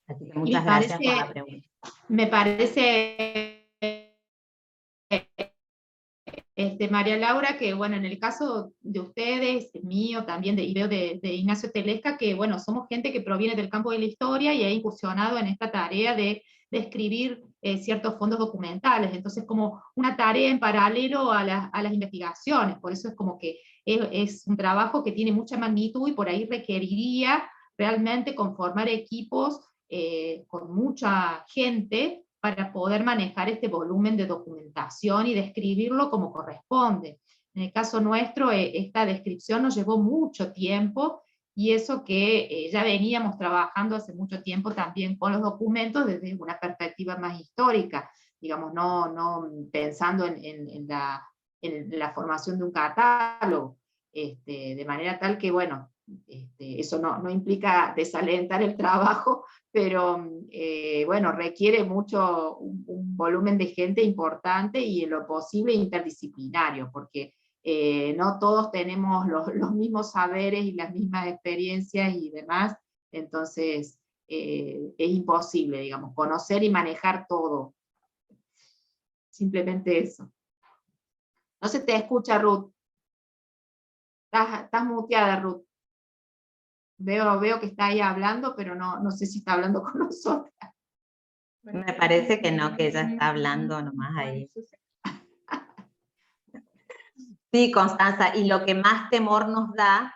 Así que muchas gracias por la pregunta. Me parece, María Laura, que bueno, en el caso de ustedes, mío también, y veo de Ignacio Telesca, que bueno, somos gente que proviene del campo de la historia y ha incursionado en esta tarea de escribir ciertos fondos documentales, entonces como una tarea en paralelo a las investigaciones, por eso es como que es un trabajo que tiene mucha magnitud y por ahí requeriría realmente conformar equipos con mucha gente para poder manejar este volumen de documentación y describirlo como corresponde. En el caso nuestro, esta descripción nos llevó mucho tiempo, y eso que ya veníamos trabajando hace mucho tiempo también con los documentos desde una perspectiva más histórica, digamos, no pensando en la formación de un catálogo, de manera tal que, bueno, eso no implica desalentar el trabajo, pero bueno, requiere mucho, un volumen de gente importante y en lo posible interdisciplinario, porque no todos tenemos los mismos saberes y las mismas experiencias y demás, entonces es imposible, digamos, conocer y manejar todo. Simplemente eso. No se te escucha, Ruth. Estás muteada, Ruth. Veo que está ahí hablando, pero no sé si está hablando con nosotros. Me parece que no, que ella está hablando nomás ahí. Sí, Constanza, y lo que más temor nos da,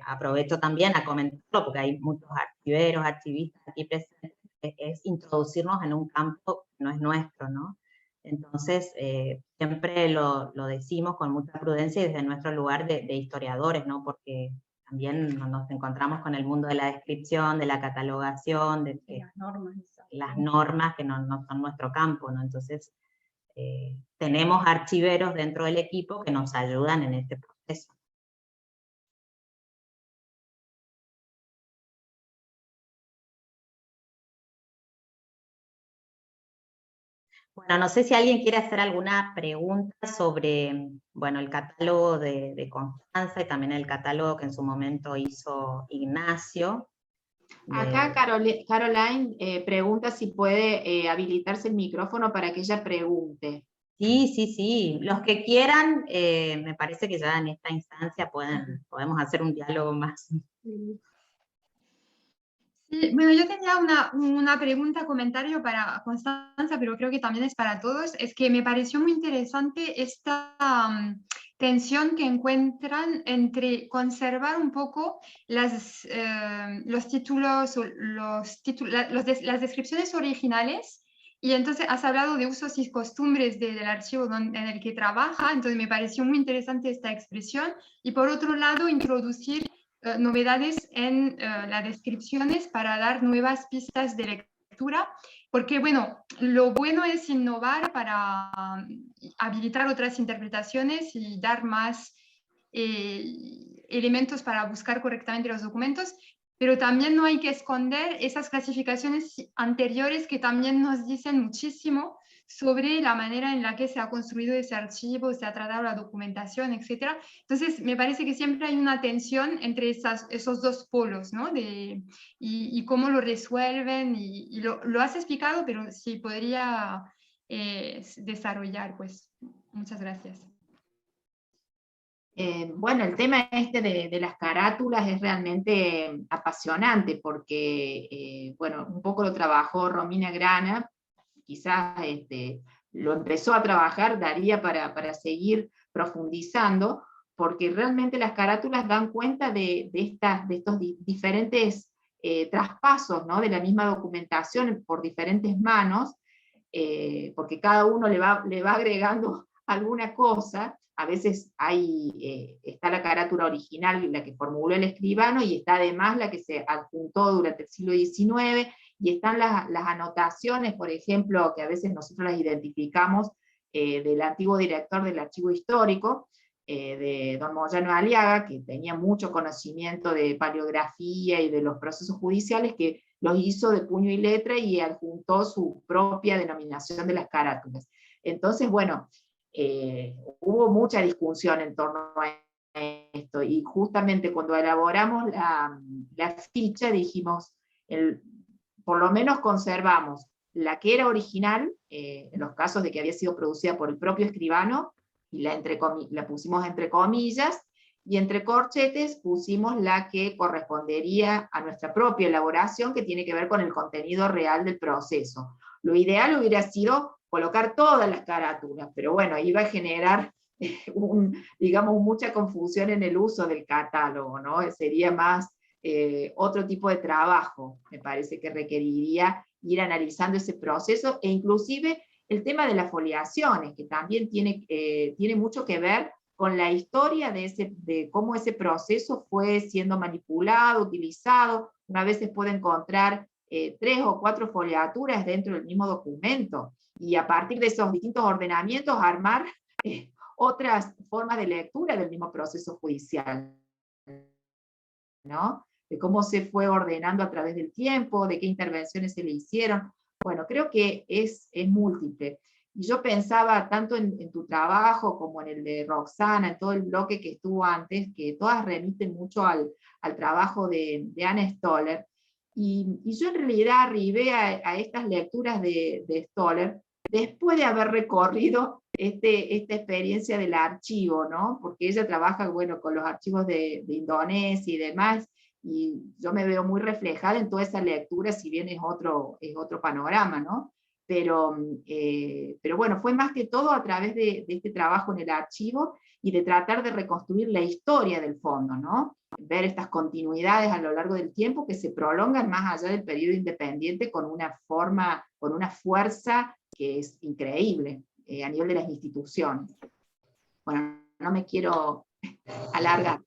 aprovecho también a comentarlo, porque hay muchos archiveros, archivistas aquí presentes, es introducirnos en un campo que no es nuestro, ¿no? Entonces, siempre lo decimos con mucha prudencia y desde nuestro lugar de historiadores, ¿no? Porque también nos encontramos con el mundo de la descripción, de la catalogación, de las normas que no son nuestro campo, ¿no? Entonces, tenemos archiveros dentro del equipo que nos ayudan en este proceso. Bueno, no sé si alguien quiere hacer alguna pregunta sobre, bueno, el catálogo de Constanza y también el catálogo que en su momento hizo Ignacio. Acá Caroline pregunta si puede habilitarse el micrófono para que ella pregunte. Sí, sí, sí. Los que quieran, me parece que ya en esta instancia podemos hacer un diálogo más. Sí, bueno, yo tenía una pregunta, comentario para Constanza, pero creo que también es para todos. Es que me pareció muy interesante esta tensión que encuentran entre conservar un poco los títulos, las descripciones originales, y entonces has hablado de usos y costumbres del archivo en el que trabaja, entonces me pareció muy interesante esta expresión, y por otro lado introducir novedades en las descripciones para dar nuevas pistas de lectura, porque bueno, lo bueno es innovar para habilitar otras interpretaciones y dar más elementos para buscar correctamente los documentos, pero también no hay que esconder esas clasificaciones anteriores que también nos dicen muchísimo sobre la manera en la que se ha construido ese archivo, se ha tratado la documentación, etc. Entonces, me parece que siempre hay una tensión entre esos dos polos, ¿no? Y cómo lo resuelven, y lo has explicado, pero si podría desarrollar, pues, muchas gracias. Bueno, el tema este de las carátulas es realmente apasionante porque, bueno, un poco lo trabajó Romina Grana, quizás lo empezó a trabajar, daría para seguir profundizando, porque realmente las carátulas dan cuenta de estos diferentes traspasos, ¿no? De la misma documentación por diferentes manos, porque cada uno le va agregando alguna cosa. A veces está la carátula original, la que formuló el escribano, y está además la que se adjuntó durante el siglo XIX, y están las anotaciones, por ejemplo, que a veces nosotros las identificamos, del antiguo director del Archivo Histórico, de don Moyano Aliaga, que tenía mucho conocimiento de paleografía y de los procesos judiciales, que los hizo de puño y letra y adjuntó su propia denominación de las carátulas. Entonces, bueno, hubo mucha discusión en torno a esto, y justamente cuando elaboramos la ficha dijimos, por lo menos conservamos la que era original, en los casos de que había sido producida por el propio escribano, y la pusimos entre comillas, y entre corchetes pusimos la que correspondería a nuestra propia elaboración, que tiene que ver con el contenido real del proceso. Lo ideal hubiera sido colocar todas las carátulas, pero bueno, iba a generar digamos, mucha confusión en el uso del catálogo, ¿no? Sería más otro tipo de trabajo, me parece que requeriría ir analizando ese proceso, e inclusive el tema de las foliaciones, que también tiene mucho que ver con la historia de cómo ese proceso fue siendo manipulado, utilizado. Una vez se puede encontrar 3 o 4 foliaturas dentro del mismo documento, y a partir de esos distintos ordenamientos armar otras formas de lectura del mismo proceso judicial, ¿no? De cómo se fue ordenando a través del tiempo, de qué intervenciones se le hicieron. Bueno, creo que es múltiple. Y yo pensaba tanto en tu trabajo como en el de Roxana, en todo el bloque que estuvo antes, que todas remiten mucho al trabajo de Anna Stoller. Y yo en realidad arribé a estas lecturas de Stoller después de haber recorrido esta experiencia del archivo, ¿no? Porque ella trabaja, bueno, con los archivos de Indonesia y demás, y yo me veo muy reflejada en toda esa lectura, si bien es otro panorama, ¿no? Pero bueno, fue más que todo a través de este trabajo en el archivo y de tratar de reconstruir la historia del fondo, ¿no? Ver estas continuidades a lo largo del tiempo que se prolongan más allá del periodo independiente con una forma, con una fuerza que es increíble a nivel de las instituciones. Bueno, no me quiero alargar.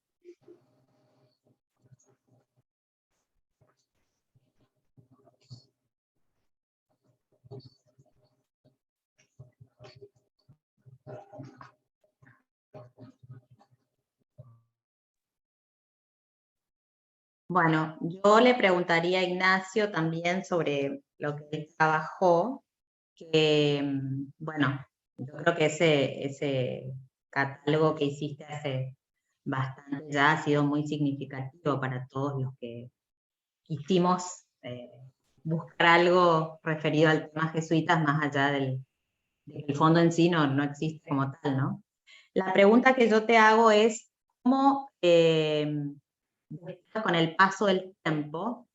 Bueno, yo le preguntaría a Ignacio también sobre lo que él trabajó, que, bueno, yo creo que ese catálogo que hiciste hace bastante ya ha sido muy significativo para todos los que quisimos buscar algo referido al tema jesuitas, más allá de que el fondo en sí no existe como tal, ¿no? La pregunta que yo te hago es, ¿cómo con el paso del tiempo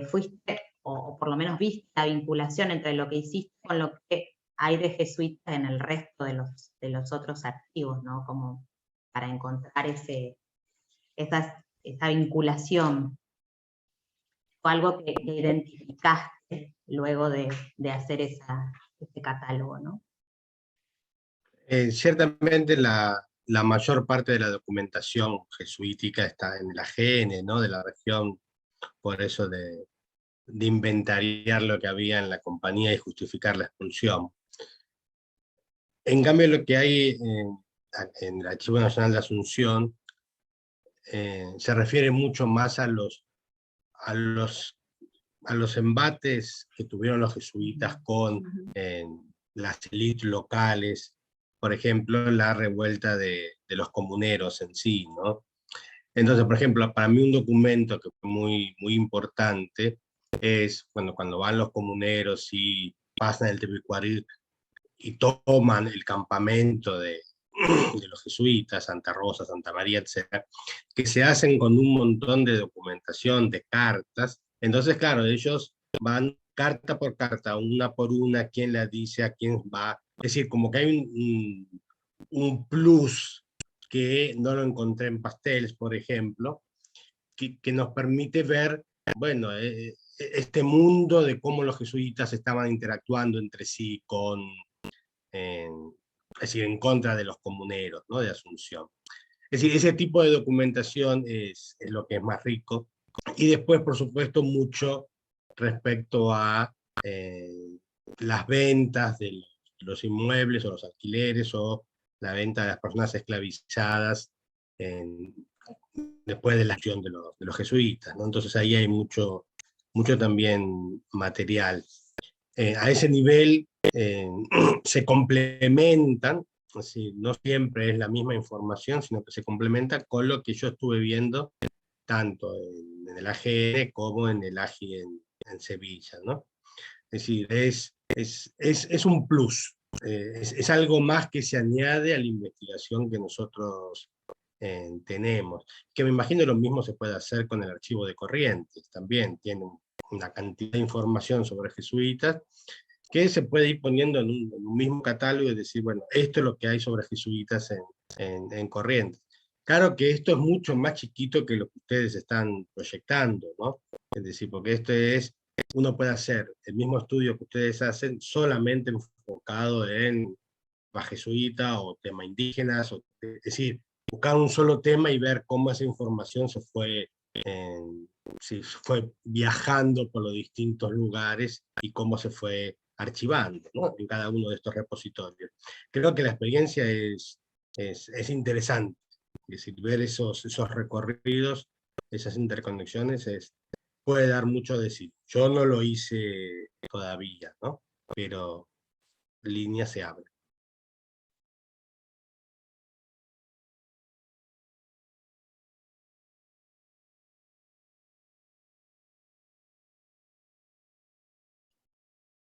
fuiste, o por lo menos viste la vinculación entre lo que hiciste con lo que hay de jesuitas en el resto de los otros archivos, ¿no? Como para encontrar esa vinculación, o algo que identificaste luego de hacer ese catálogo, ¿no? Ciertamente la mayor parte de la documentación jesuítica está en el AGN, ¿no? De la región, por eso de inventariar lo que había en la compañía y justificar la expulsión. En cambio, lo que hay en el Archivo Nacional de Asunción se refiere mucho más a los embates que tuvieron los jesuitas con las élites locales, por ejemplo, la revuelta de los comuneros en sí, ¿no? Entonces, por ejemplo, para mí un documento que fue muy, muy importante es cuando van los comuneros y pasan el Tepecuarí y toman el campamento de los jesuitas, Santa Rosa, Santa María, etc., que se hacen con un montón de documentación, de cartas. Entonces, claro, ellos van carta por carta, una por una, quién la dice, a quién va. Es decir, como que hay un plus que no lo encontré en Pasteles, por ejemplo, que nos permite ver, bueno, este mundo de cómo los jesuitas estaban interactuando entre sí es decir, en contra de los comuneros, ¿no? De Asunción. Es decir, ese tipo de documentación es lo que es más rico. Y después, por supuesto, mucho respecto a las ventas de los inmuebles o los alquileres o la venta de las personas esclavizadas después de la acción de los jesuitas, ¿no? Entonces ahí hay mucho también material. A ese nivel se complementan, así, no siempre es la misma información, sino que se complementa con lo que yo estuve viendo tanto en el AGN como en el AGI en Sevilla, ¿no? Es decir, es un plus, es algo más que se añade a la investigación que nosotros tenemos, que me imagino lo mismo se puede hacer con el archivo de Corrientes, también tiene una cantidad de información sobre jesuitas, que se puede ir poniendo en un mismo catálogo y decir, bueno, esto es lo que hay sobre jesuitas en Corrientes. Claro que esto es mucho más chiquito que lo que ustedes están proyectando, ¿no? Es decir, porque uno puede hacer el mismo estudio que ustedes hacen solamente enfocado en la jesuita o tema indígenas, es decir, buscar un solo tema y ver cómo esa información se fue viajando por los distintos lugares y cómo se fue archivando, ¿no? En cada uno de estos repositorios. Creo que la experiencia es interesante, es decir, ver esos recorridos, esas interconexiones, puede dar mucho de sí. Yo no lo hice todavía, ¿no? Pero línea se abre.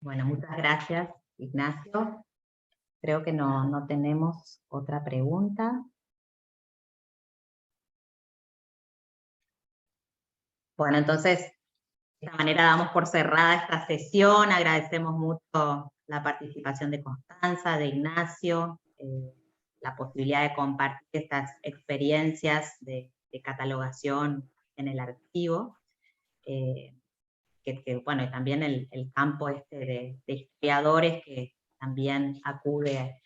Bueno, muchas gracias, Ignacio. Creo que no tenemos otra pregunta. Bueno, entonces, de esta manera damos por cerrada esta sesión. Agradecemos mucho la participación de Constanza, de Ignacio, la posibilidad de compartir estas experiencias de catalogación en el archivo. Bueno, y también el campo de historiadores que también acude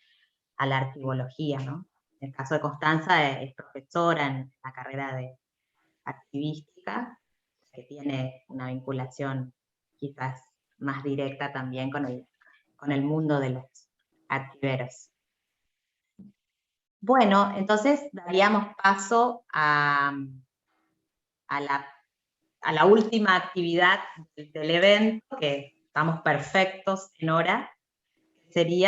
a la arquivología, ¿no? En el caso de Constanza es profesora en la carrera de archivística, que tiene una vinculación quizás más directa también con el mundo de los archiveros. Bueno, entonces daríamos paso a la a la última actividad del evento, que estamos perfectos en hora, sería